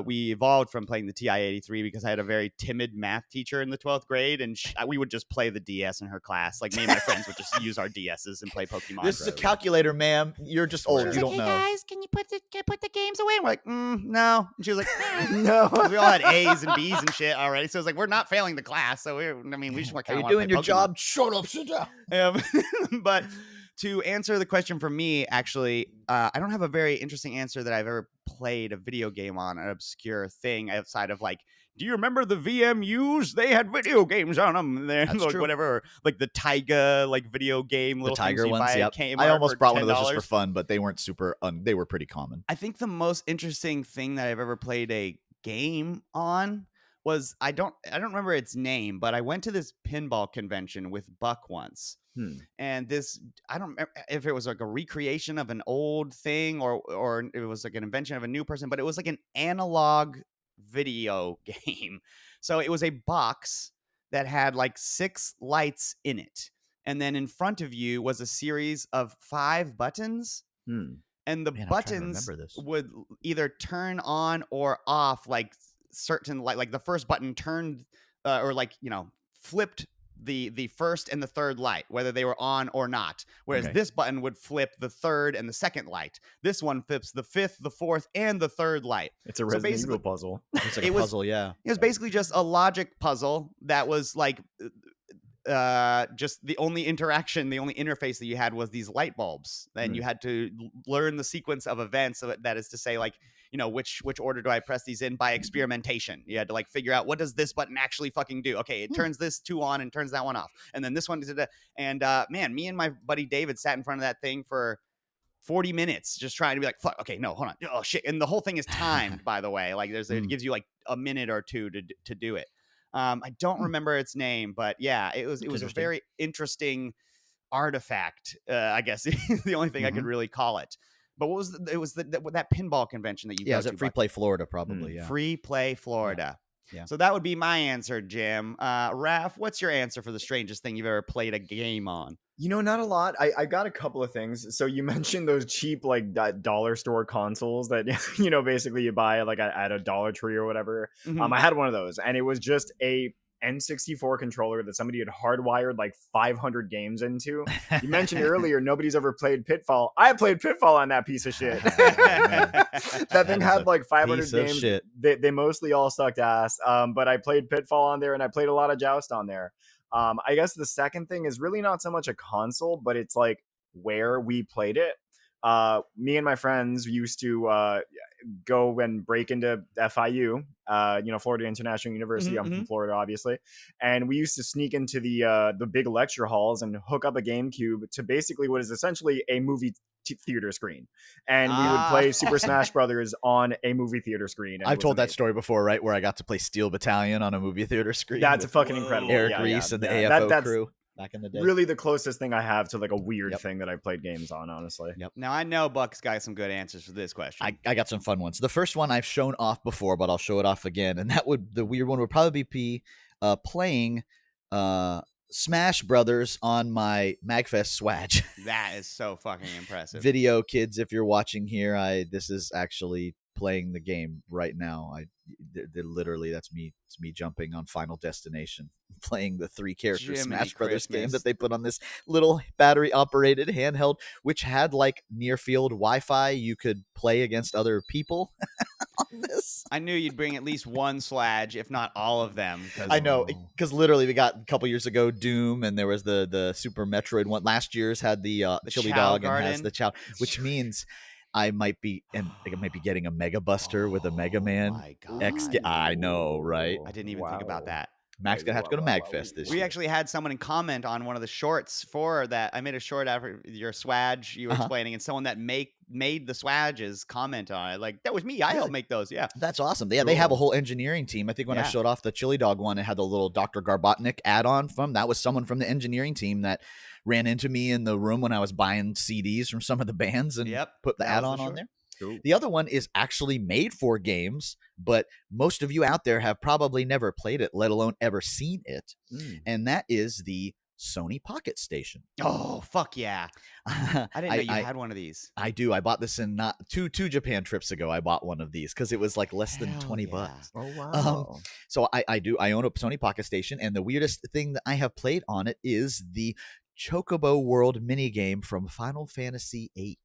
we evolved from playing the TI-83 because I had a very timid math teacher in the 12th grade, and we would just play the DS in her class. Like me and my friends would just use our DSs and play Pokemon. This is a calculator, ma'am. You're just old. You don't know. Hey guys, can you put the games away? And we're like, no. And she was like, no. We all had A's and B's and shit already, so it's like we're not failing the class. So we just want. Are you doing your job? Shut up, sit down. But to answer the question for me, actually, I don't have a very interesting answer that I've ever played a video game on, an obscure thing outside of like, do you remember the VMUs? They had video games on them. That's like true. Whatever, like the Taiga video game, little Tiger ones. I almost brought one of those just for fun, but they weren't super. They were pretty common. I think the most interesting thing that I've ever played a game on was I don't remember its name, but I went to this pinball convention with Buck once. And this, I don't remember if it was like a recreation of an old thing or it was like an invention of a new person, but it was like an analog video game. So it was a box that had like 6 lights in it. And then in front of you was a series of 5 buttons. And the buttons would either turn on or off like certain like the first button turned or flipped the first and the third light, whether they were on or not, whereas this button would flip the third and the second light. This one flips the 5th, the 4th, and the 3rd light. It's a Resident Evil puzzle. It's like a puzzle. It was basically just a logic puzzle that was like just the only interaction, the only interface that you had was these light bulbs. Then you had to learn the sequence of events. So that is to say, like, which order do I press these in by experimentation? You had to like figure out, what does this button actually fucking do? Okay, it turns this 2 on and turns that one off. And then this one did it. And man, me and my buddy David sat in front of that thing for 40 minutes just trying to be like, fuck, okay, no, hold on. Oh shit. And the whole thing is timed, by the way. Like it gives you like a minute or 2 to do it. I don't remember its name, but yeah, it was a very interesting artifact. I guess the only thing I could really call it. But it was that pinball convention that you it was at Free Play Florida, probably. Free Play Florida. Yeah. So that would be my answer, Jim. Raph, what's your answer for the strangest thing you've ever played a game on? Not a lot. I got a couple of things. So you mentioned those cheap like dollar store consoles that basically you buy like at a Dollar Tree or whatever. Mhm. I had one of those, and it was just a N64 controller that somebody had hardwired like 500 games into. You mentioned earlier nobody's ever played Pitfall. I played Pitfall on that piece of shit. That thing had like 500 games. They mostly all sucked ass. But I played Pitfall on there, and I played a lot of Joust on there. I guess the second thing is really not so much a console, but it's like where we played it. Me and my friends used to go and break into FIU, Florida International University. I'm from Florida, obviously, and we used to sneak into the big lecture halls and hook up a GameCube to basically what is essentially a movie theater screen, and we would play Super Smash Brothers on a movie theater screen. I've told that story before, right? Where I got to play Steel Battalion on a movie theater screen. That's a fucking incredible. Eric Reese and the AFO crew back in the day. Really the closest thing I have to like a weird thing that I played games on, honestly. Yep. Now I know Buck's got some good answers for this question. I got some fun ones. The first one I've shown off before, but I'll show it off again, and the weird one would probably be playing Smash Brothers on my Magfest swag. That is so fucking impressive. Video kids, if you're watching here, this is actually playing the game right now. Literally, that's me. It's me jumping on Final Destination, playing the 3-character Smash Brothers game that they put on this little battery-operated handheld, which had like near-field Wi-Fi. You could play against other people on this. I knew you'd bring at least one Sludge, if not all of them. I know, because literally we got a couple years ago Doom, and there was the Super Metroid one. Last year's had the chili dog garden. And has the chow, which means I might be getting a Mega Buster with a Mega Man. My God. I know, right? I didn't even think about that. Mac's gonna have to go to Magfest this year. We actually had someone comment on one of the shorts for that. I made a short after your swag you were explaining, and someone that made the swages comment on it. Like, that was me. I helped make those. Yeah. That's awesome. Yeah, cool. They have a whole engineering team. I think when I showed off the chili dog one, it had the little Dr. Garbotnik add-on from. That was someone from the engineering team that ran into me in the room when I was buying CDs from some of the bands and put the add-on on there. Cool. The other one is actually made for games, but most of you out there have probably never played it, let alone ever seen it. And that is the Sony Pocket Station. Oh, fuck yeah. I didn't know you had one of these. I do. I bought this in two Japan trips ago. I bought one of these because it was like less than $20. Oh, wow. So I own a Sony Pocket Station, and the weirdest thing that I have played on it is the Chocobo World minigame from Final Fantasy VIII.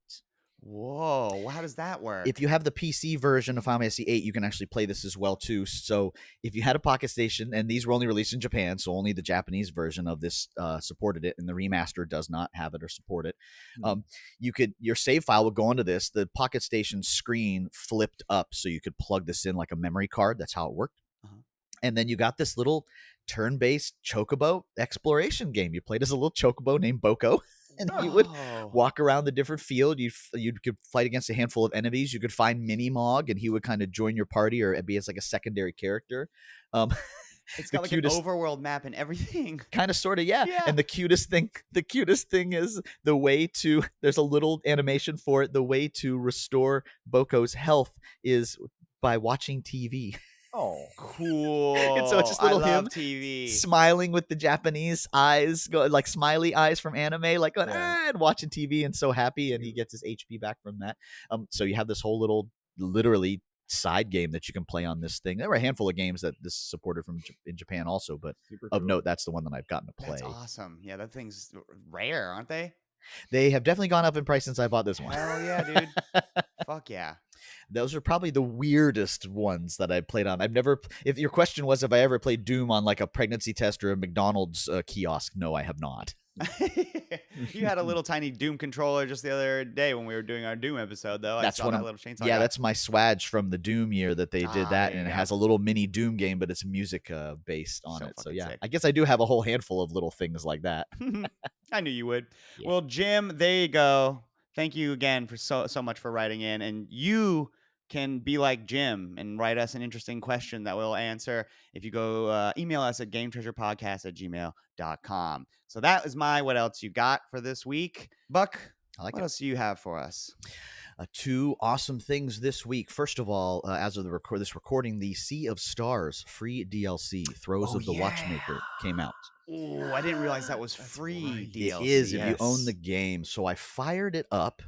Whoa, how does that work? If you have the PC version of Final Fantasy VIII, you can actually play this as well too. So if you had a Pocket Station, and these were only released in Japan, so only the Japanese version of this supported it, and the remaster does not have it or support it. Your save file would go into this. The Pocket Station screen flipped up, so you could plug this in like a memory card. That's how it worked. And then you got this little turn-based Chocobo exploration game. You played as a little Chocobo named Boko. And you would walk around the different field. You could fight against a handful of enemies. You could find Mini-Mog, and he would kind of join your party or be as like a secondary character. It's got like an overworld map and everything. Kind of, sort of, yeah. And the cutest thing is there's a little animation for it. The way to restore Boko's health is by watching TV. Oh, cool. And so it's just little him TV smiling with the Japanese eyes, like smiley eyes from anime, like going, and watching TV and so happy, and he gets his HP back from that. So you have this whole little, literally, side game that you can play on this thing. There were a handful of games that this supported in Japan also, but of note, that's the one that I've gotten to play. That's awesome. Yeah, that thing's rare, aren't they? They have definitely gone up in price since I bought this one. Hell yeah, dude. Fuck yeah. Those are probably the weirdest ones that I played on. If your question was, have I ever played Doom on like a pregnancy test or a McDonald's kiosk? No, I have not. You had a little tiny Doom controller just the other day when we were doing our Doom episode, though. That's I saw that little chainsaw. Yeah, that's my swag from the Doom year that they did that, and it has a little mini Doom game, but it's music based on it. So yeah, sick. I guess I do have a whole handful of little things like that. I knew you would. Yeah. Well, Jim, there you go. Thank you again for so much for writing in, and you can be like Jim and write us an interesting question that we'll answer if you go email us at gametreasurepodcast@gmail.com. So that is my What Else You Got for this week. Buck, I like What it. else do you have for us? 2 awesome things this week. First of all, as of this recording, the Sea of Stars free DLC, Throes of the Watchmaker, came out. Oh, I didn't realize that was free DLC. It is if you own the game. So I fired it up.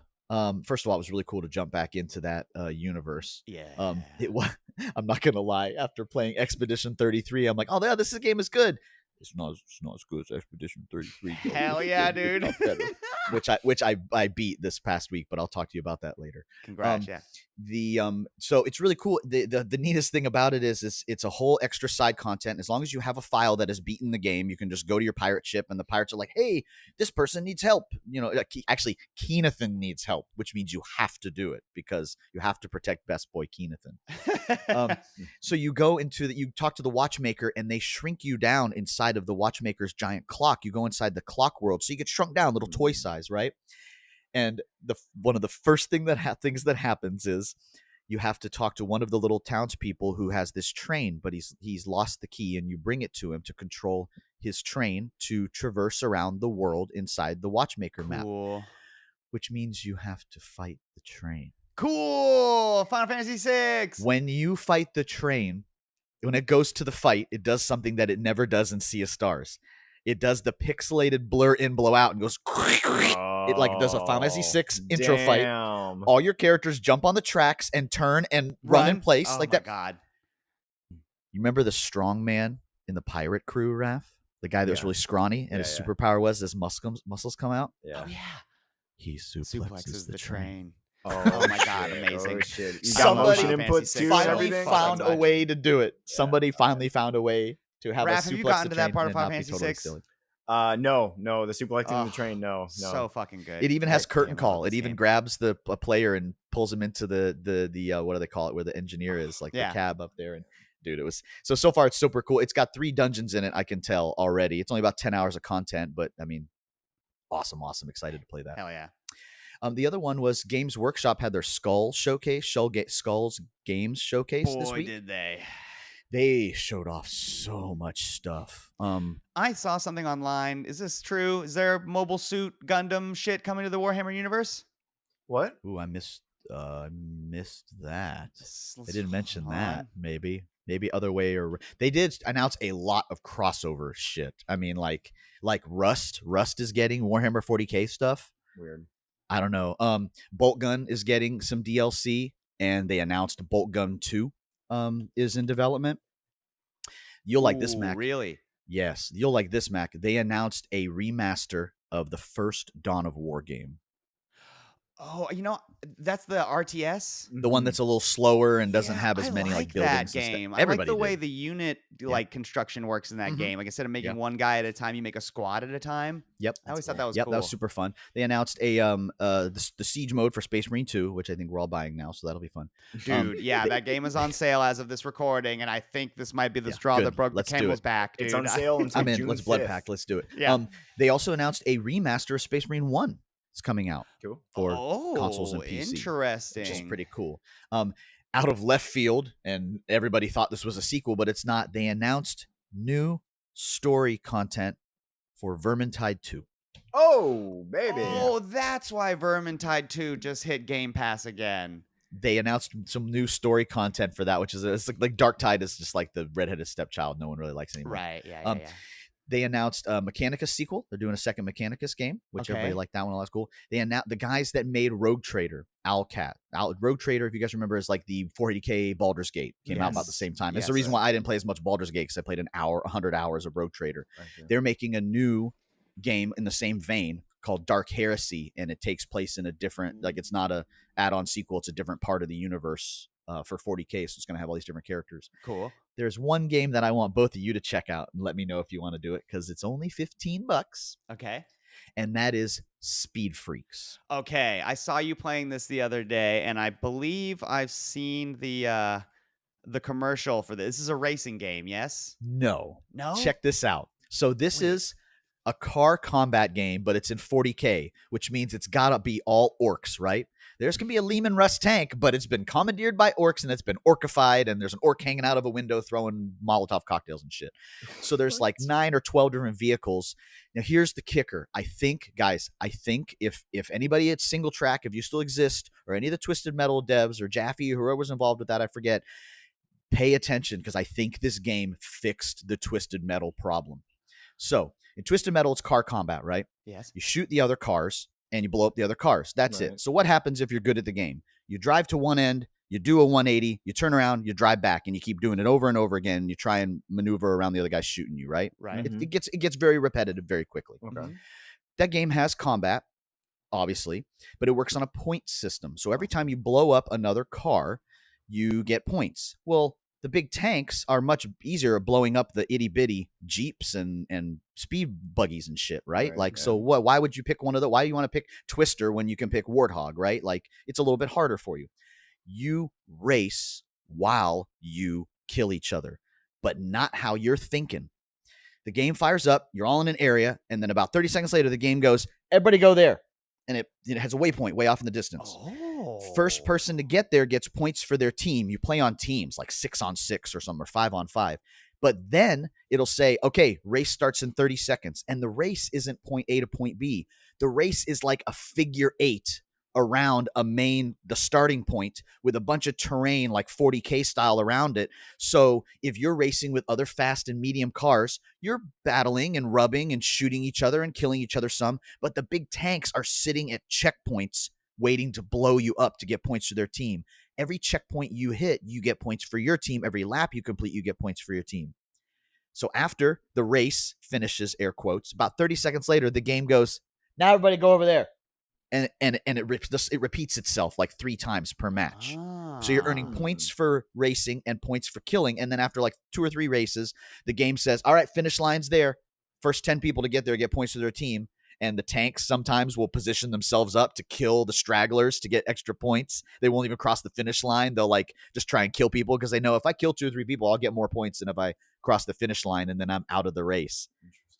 First of all, it was really cool to jump back into that universe. Yeah. It was. I'm not gonna lie. After playing Expedition 33, I'm like, oh yeah, this game is good. It's not as good as Expedition 33. Though. Hell yeah, dude. which I beat this past week, but I'll talk to you about that later. Congrats, So it's really cool. The neatest thing about it is it's a whole extra side content. As long as you have a file that has beaten the game, you can just go to your pirate ship and the pirates are like, hey, this person needs help. Actually Keenathan needs help, which means you have to do it because you have to protect best boy Keenathan. So you go you talk to the watchmaker and they shrink you down inside of the watchmaker's giant clock. You go inside the clock world. So you get shrunk down, little toy size, right? And one of the first things that happens is you have to talk to one of the little townspeople who has this train, but he's lost the key, and you bring it to him to control his train to traverse around the world inside the watchmaker map. Which means you have to fight the train. Cool. Final Fantasy VI. When you fight the train, when it goes to the fight, it does something that it never does in Sea of Stars. It does the pixelated blur in, blow out, and goes. It like does a Final Fantasy VI intro fight. All your characters jump on the tracks and turn and run in place like that. Oh my god! You remember the strong man in the pirate crew, Raph? The guy that was really scrawny, and his superpower was his muscles come out. Yeah. Oh yeah. He suplexes the train. Oh my god! Amazing. Oh shit! You got motion inputs too. Finally found a way to do it. Somebody finally found a way to have Raph, a suplex. have you gotten to that part of Final Final Fantasy VI? No, the suplexing the train, no. So fucking good. It even has curtain call. It even grabs a player and pulls him into the what do they call it, where the engineer is, like the cab up there. And dude, it was so far it's super cool. It's got 3 dungeons in it, I can tell already. It's only about 10 hours of content, but I mean, awesome. Excited to play that. Hell yeah. The other one was Games Workshop had their Skulls Games Showcase this week. Boy, did they. They showed off so much stuff. I saw something online. Is this true? Is there Mobile Suit Gundam shit coming to the Warhammer universe? What? Ooh, I missed that. They didn't mention that. Maybe other way, or they did announce a lot of crossover shit. I mean, like Rust is getting Warhammer 40K stuff. Weird. I don't know. Bolt Gun is getting some DLC, and they announced Bolt Gun 2 is in development. You'll like this, Mac. Really? Yes, you'll like this, Mac. They announced a remaster of the first Dawn of War game. Oh, that's the RTS, the one that's a little slower and doesn't have as many like buildings. That game. And stuff. I like the way the unit construction works in that game. Like instead of making one guy at a time, you make a squad at a time. Yep, I always thought that was cool. That was super fun. They announced a the siege mode for Space Marine 2, which I think we're all buying now, so that'll be fun. Dude, that game is on sale as of this recording, and I think this might be the straw that broke the camel's back. Dude. It's on sale until I'm in. June Let's 5th. blood pack. Let's do it. Yeah. They also announced a remaster of Space Marine 1. It's coming out for consoles and PC. Interesting. Which is pretty cool. Out of left field, and everybody thought this was a sequel, but it's not. They announced new story content for Vermintide 2. Oh, baby. Oh, that's why Vermintide 2 just hit Game Pass again. They announced some new story content for that, which is it's like Darktide is just like the redheaded stepchild no one really likes anymore. Right, yeah. They announced a Mechanicus sequel. They're doing a second Mechanicus game, which everybody liked that one. That's cool. They announced the guys that made Rogue Trader, Owlcat. Rogue Trader, if you guys remember, is like the 480K Baldur's Gate. Came out about the same time. It's the reason why I didn't play as much Baldur's Gate, because I played 100 hours of Rogue Trader. Okay. They're making a new game in the same vein called Dark Heresy, and it takes place in a different, like it's not a add-on sequel. It's a different part of the universe for 40K, so it's going to have all these different characters. Cool. There's one game that I want both of you to check out and let me know if you want to do it, because it's only $15. Okay. And that is Speed Freaks. Okay. I saw you playing this the other day, and I believe I've seen the commercial for this. This is a racing game, yes? No. No? Check this out. So this is a car combat game, but it's in 40K, which means it's got to be all orcs, right? There's going to be a Lehman Russ tank, but it's been commandeered by orcs and it's been orcified, and there's an orc hanging out of a window throwing Molotov cocktails and shit. So there's like 9 or 12 different vehicles. Now, here's the kicker. I think if anybody at Single Track, if you still exist, or any of the Twisted Metal devs or Jaffe, whoever was involved with that, I forget, pay attention, because I think this game fixed the Twisted Metal problem. So in Twisted Metal, it's car combat, right? Yes. You shoot the other cars and you blow up the other cars. That's it. So what happens if you're good at the game? You drive to one end, you do a 180, you turn around, you drive back, and you keep doing it over and over again. And you try and maneuver around the other guy shooting you, right? Right. It gets very repetitive very quickly. Okay. That game has combat, obviously, but it works on a point system. So every time you blow up another car, you get points. Well, the big tanks are much easier at blowing up the itty bitty Jeeps and speed buggies and shit, right? So why would you pick one of the? Why do you want to pick Twister when you can pick Warthog, right? Like, it's a little bit harder for you. You race while you kill each other, but not how you're thinking. The game fires up, you're all in an area, and then about 30 seconds later, the game goes, everybody go there. And it has a waypoint way off in the distance. First person to get there gets points for their team. You play on teams, like 6-on-6 or something, or 5-on-5. But then it'll say, okay, race starts in 30 seconds. And the race isn't point A to point B. The race is like a figure 8 around the starting point, with a bunch of terrain like 40K style around it. So if you're racing with other fast and medium cars, you're battling and rubbing and shooting each other and killing each other some, but the big tanks are sitting at checkpoints waiting to blow you up to get points for their team. Every checkpoint you hit, you get points for your team. Every lap you complete, you get points for your team. So after the race finishes, air quotes, about 30 seconds later, the game goes, now everybody go over there. And it repeats itself like 3 times per match. So you're earning points for racing and points for killing. And then after like 2 or 3 races, the game says, all right, finish line's there. First 10 people to get there get points for their team. And the tanks sometimes will position themselves up to kill the stragglers to get extra points. They won't even cross the finish line. They'll like just try and kill people, because they know if I kill 2 or 3 people, I'll get more points than if I cross the finish line and then I'm out of the race.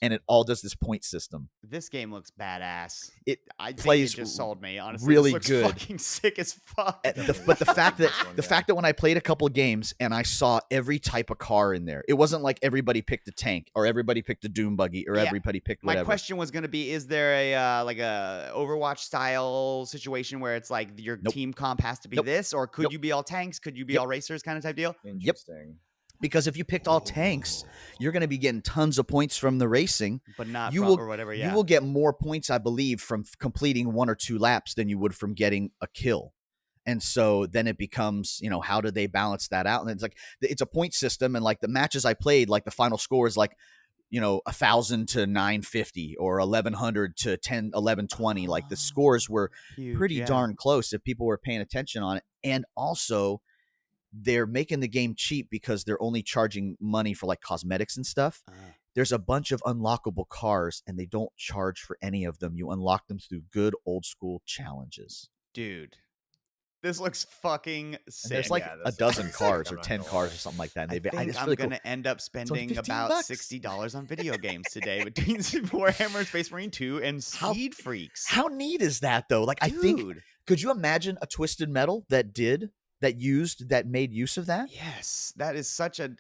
And it all does this point system. This game looks badass. I plays think it just sold me. Honestly, really this looks good. Fucking sick as fuck. But the fact that when I played a couple of games and I saw every type of car in there, it wasn't like everybody picked a tank or everybody picked a doom buggy or everybody picked whatever. My question was going to be: is there a like a Overwatch style situation where it's like your team comp has to be this, or could you be all tanks? Could you be all racers? Kind of type deal. Interesting. Because if you picked all tanks, you're going to be getting tons of points from the racing, but not or whatever. You will get more points, I believe, from completing 1 or 2 laps than you would from getting a kill. And so then it becomes, how do they balance that out? And it's like, it's a point system. And like the matches I played, like the final score is like, 1,000 to 950 or 1,100 to 1120. Like the scores were pretty darn close if people were paying attention on it. And also, they're making the game cheap because they're only charging money for like cosmetics and stuff. There's a bunch of unlockable cars and they don't charge for any of them. You unlock them through good old school challenges. Dude, this looks fucking sick. And there's like a dozen cars or 10 cars or something like that. I think I'm going to end up spending about $60 on video games today between Warhammer Space Marine 2 and Speed Freaks. How neat is that though? Like, dude. I think, could you imagine a Twisted Metal that made use of that? Yes, that is such a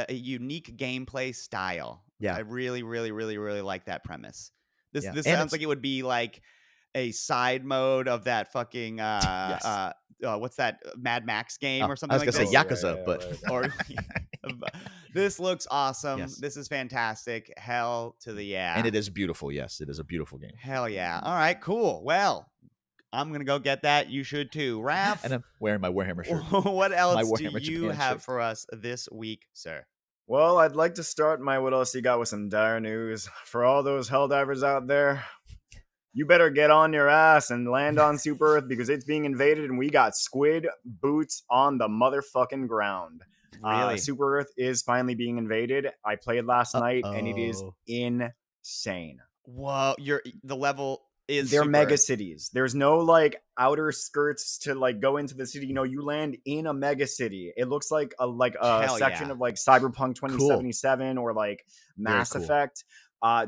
unique gameplay style. Yeah, I really, really, really, really like that premise. This sounds like it would be like a side mode of that fucking what's that Mad Max game or something like that? I was gonna say Yakuza, but this looks awesome. Yes. This is fantastic. Hell to the yeah. And it is beautiful. Yes, it is a beautiful game. Hell yeah. All right, cool. Well, I'm going to go get that. You should too. Raph. And I'm wearing my Warhammer shirt. What else do you have for us this week, sir? Well, I'd like to start my What Else You Got with some dire news. For all those Helldivers out there, you better get on your ass and land on Super Earth because it's being invaded and we got squid boots on the motherfucking ground. Really? Super Earth is finally being invaded. I played last night and it is insane. Whoa, the level... They're mega cities. There's no like outer skirts to like go into the city. You land in a mega city. It looks like a section of like Cyberpunk 2077 or like Mass Effect.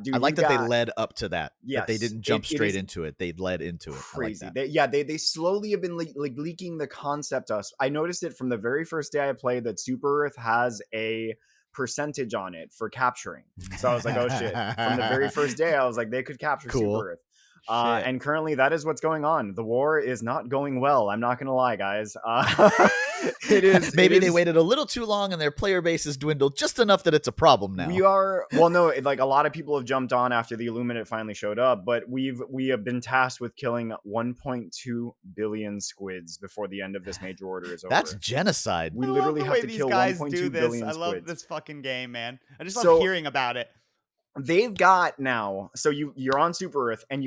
Dude, I like that they led up to that. Yes, that they didn't jump straight into it. They led into it. Crazy. I like that. They slowly have been leaking the concept to us. I noticed it from the very first day I played that Super Earth has a percentage on it for capturing. So I was like, oh shit. From the very first day, I was like, they could capture Super Earth. And currently that is what's going on. The war is not going well. I'm not going to lie, guys. It is. Maybe they waited a little too long and their player base has dwindled just enough that it's a problem now. Like a lot of people have jumped on after the Illuminate finally showed up, but we have been tasked with killing 1.2 billion squids before the end of this major order is over. That's genocide. We literally have to kill 1.2 billion squids. I love this fucking game, man. I just love hearing about it. They've got now, so you're on Super Earth and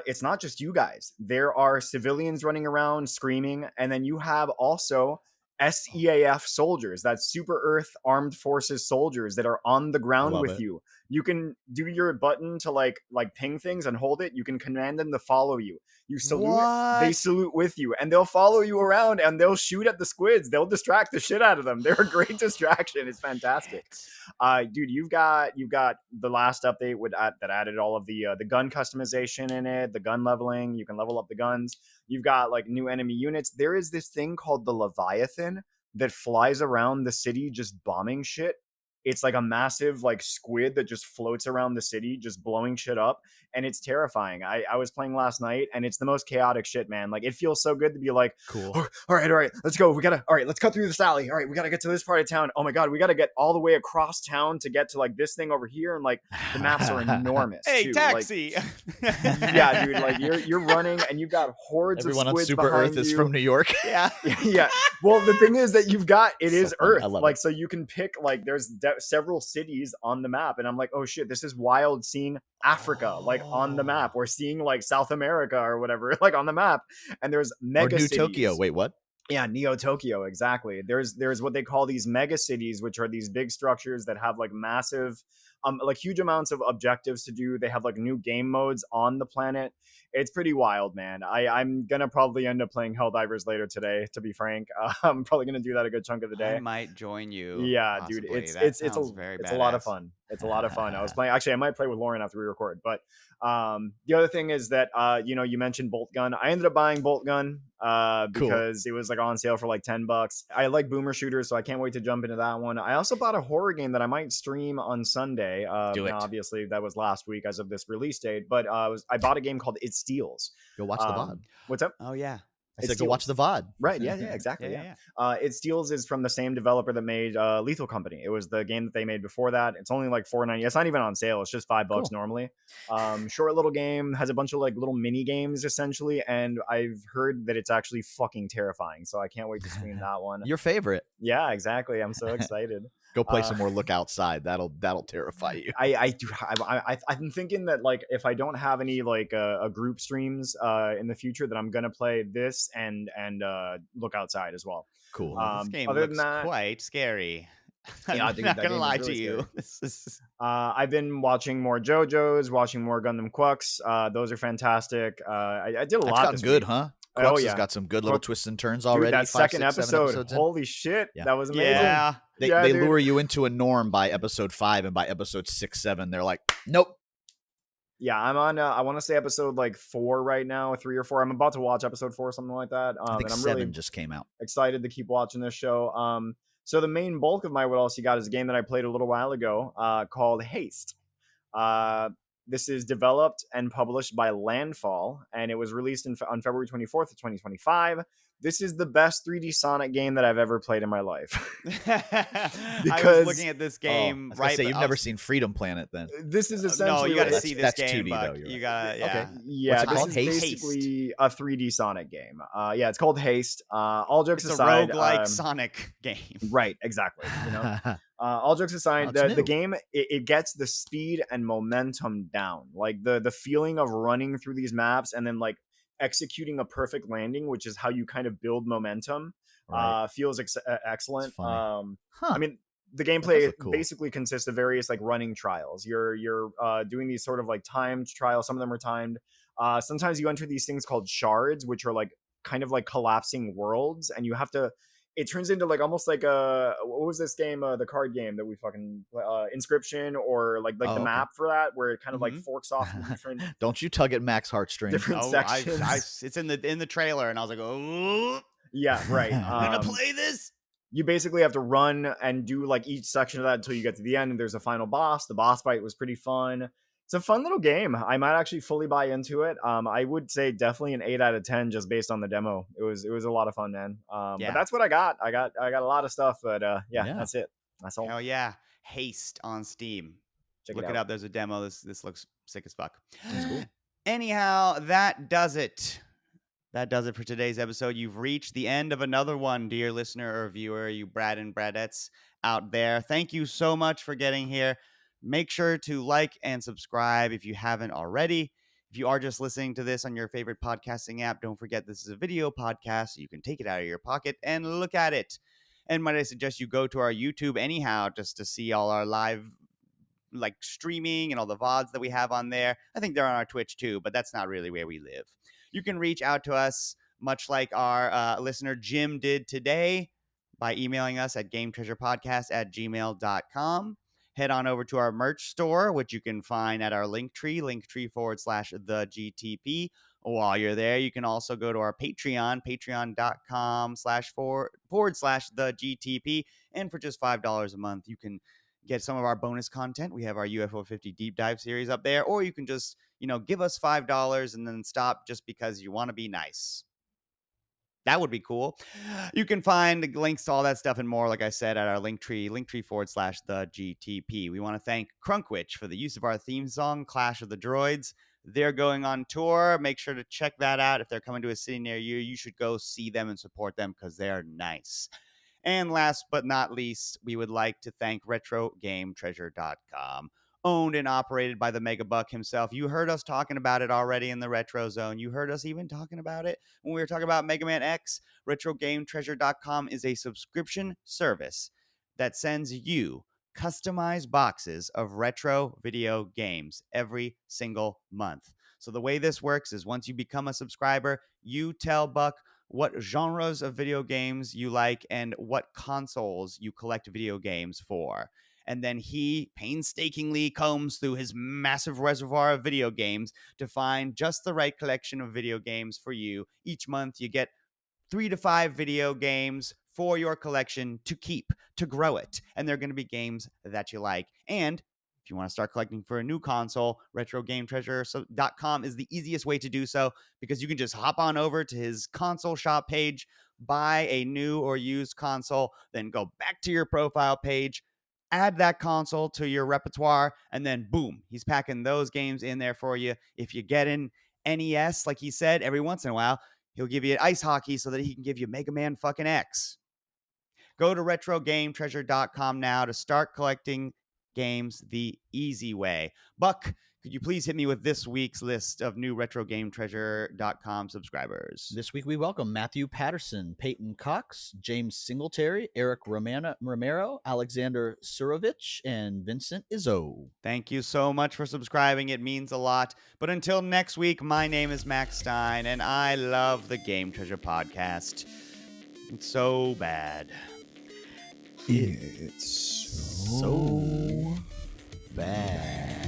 it's not just you guys. There are civilians running around screaming, and then you have also SEAF soldiers, that's Super Earth Armed Forces soldiers that are on the ground with you. You can do your button to like ping things and hold it. You can command them to follow you. You salute, they salute with you, and they'll follow you around and they'll shoot at the squids. They'll distract the shit out of them. They're a great distraction. It's fantastic. Dude, you've got the last update that added all of the gun customization in it, the gun leveling. You can level up the guns. You've got like new enemy units. There is this thing called the Leviathan that flies around the city just bombing shit. It's like a massive like squid that just floats around the city, just blowing shit up. And it's terrifying. I was playing last night and it's the most chaotic shit, man. Like it feels so good to be like, cool. All right, let's go. Let's cut through this alley. All right, we got to get to this part of town. Oh my God, we got to get all the way across town to get to like this thing over here. And like the maps are enormous. Hey, too. taxi. Like, yeah, dude, like you're running and you've got hordes of squids on Super Earth you. Is from New York. Yeah. Yeah. Well, the thing is that it is Earth. Like, it. so you can pick like there's several cities on the map. And I'm like, oh shit, this is wild seeing Africa like on the map. We're seeing like South America or whatever like on the map. And there's mega New cities. Tokyo. Wait, what? Yeah, Neo Tokyo, exactly. There's what they call these mega cities, which are these big structures that have like massive like huge amounts of objectives to do. They have like new game modes on the planet. It's pretty wild, man. I'm gonna probably end up playing Helldivers later today, to be frank. I'm probably gonna do that a good chunk of the day. I might join you. Yeah, possibly. dude, it's a badass. lot of fun. It's a lot of fun. I was playing. Actually, I might play with Lauren after we record. But the other thing is that you mentioned Bolt Gun. I ended up buying Bolt Gun because it was like on sale for like $10. I like boomer shooters, so I can't wait to jump into that one. I also bought a horror game that I might stream on Sunday. Do it. Obviously, that was last week as of this release date. But I bought a game called It Steals. Go watch the VOD. What's up? Oh yeah. I said go watch the VOD. Right, yeah, exactly. Yeah. It Steals is from the same developer that made Lethal Company. It was the game that they made before that. It's only like $4.90. It's not even on sale. It's just $5 normally. Short little game, has a bunch of like little mini games essentially, and I've heard that it's actually fucking terrifying. So I can't wait to stream that one. Your favorite. Yeah, exactly. I'm so excited. Go play some more Look Outside. That'll terrify you. I'm thinking that like if I don't have any like a group streams in the future, that I'm gonna play this and Look Outside as well. Cool. This game other looks than that, quite scary. Yeah, I'm dude, not that gonna game lie is really to you. scary. This is... I've been watching more JoJo's, watching more Gundam Quucks. Those are fantastic. I did a lot. It's gotten good, huh? Quucks has got some good little Quucks, twists and turns already. Dude, that 5, second 6, 7 episode, episodes in. holy shit, that was amazing. Yeah. They lure you into a norm by episode 5, and by episode 6, 7, they're like, nope. Yeah, I'm on. I want to say episode like 4 right now, 3 or 4. I'm about to watch episode 4, something like that. I think and I'm 7 really just came out. excited to keep watching this show. So the main bulk of my What Else You Got is a game that I played a little while ago called Haste. This is developed and published by Landfall, and it was released on February 24th of 2025. This is the best 3D Sonic game that I've ever played in my life. I was looking at this game you've never seen Freedom Planet then. This is essentially... No, you got to see this that's game, 2D Buck. though. You got to, yeah. Okay. Yeah, What's it this called? is basically a 3D Sonic game. Yeah, it's called Haste. All jokes aside... It's a roguelike Sonic game. Right, exactly. All jokes aside, the game, it gets the speed and momentum down. Like the feeling of running through these maps and then like executing a perfect landing, which is how you kind of build momentum, feels excellent. I mean, the gameplay basically consists of various like running trials. You're doing these sort of like timed trials. Some of them are timed. Sometimes you enter these things called shards, which are like kind of like collapsing worlds, and you have to... it turns into like almost like a, what was this game, the card game that we fucking Inscription, or like the map for that, where it kind of like forks off into different. Don't you tug at Mac's heartstrings? Different sections. It's in the trailer, and I was like, oh yeah, right. I'm gonna play this. You basically have to run and do like each section of that until you get to the end, and there's a final boss. The boss fight was pretty fun. It's a fun little game. I might actually fully buy into it. I would say definitely an 8 out of 10 just based on the demo. It was a lot of fun, man. But that's what I got. I got a lot of stuff, but that's it. That's all. Hell yeah. Haste on Steam. Look it up. There's a demo. This looks sick as fuck. That's cool. Anyhow, that does it. That does it for today's episode. You've reached the end of another one, dear listener or viewer, you Brad and Bradettes out there. Thank you so much for getting here. Make sure to like and subscribe if you haven't already. If you are just listening to this on your favorite podcasting app, don't forget this is a video podcast, so you can take it out of your pocket and look at it. And might I suggest you go to our YouTube anyhow, just to see all our live like streaming and all the VODs that we have on there. I think they're on our Twitch too, but that's not really where we live. You can reach out to us, much like our listener Jim did today, by emailing us at gametreasurepodcast@gmail.com. Head on over to our merch store, which you can find at our linktree/the GTP. While you're there, you can also go to our Patreon, patreon.com//the GTP. And for just $5 a month, you can get some of our bonus content. We have our UFO 50 deep dive series up there, or you can just, give us $5 and then stop just because you want to be nice. That would be cool. You can find links to all that stuff and more, like I said, at our linktree/the GTP. We want to thank Crunkwitch for the use of our theme song, Clash of the Droids. They're going on tour. Make sure to check that out. If they're coming to a city near you, you should go see them and support them because they're nice. And last but not least, we would like to thank RetroGameTreasure.com. Owned and operated by the Mega Buck himself. You heard us talking about it already in the Retro Zone. You heard us even talking about it when we were talking about Mega Man X. RetroGameTreasure.com is a subscription service that sends you customized boxes of retro video games every single month. So the way this works is once you become a subscriber, you tell Buck what genres of video games you like and what consoles you collect video games for. And then he painstakingly combs through his massive reservoir of video games to find just the right collection of video games for you. Each month, you get 3 to 5 video games for your collection to keep, to grow it. And they're going to be games that you like. And if you want to start collecting for a new console, RetroGameTreasure.com is the easiest way to do so, because you can just hop on over to his console shop page, buy a new or used console, then go back to your profile page, add that console to your repertoire, and then boom, he's packing those games in there for you. If you get in NES, like he said, every once in a while, he'll give you ice hockey so that he can give you Mega Man fucking X. Go to RetroGameTreasure.com now to start collecting games the easy way. Buck, could you please hit me with this week's list of new RetroGameTreasure.com subscribers? This week we welcome Matthew Patterson, Peyton Cox, James Singletary, Eric Romero, Alexander Surovich, and Vincent Izzo. Thank you so much for subscribing. It means a lot. But until next week, my name is Max Stein, and I love the Game Treasure Podcast. It's so bad. It's so bad.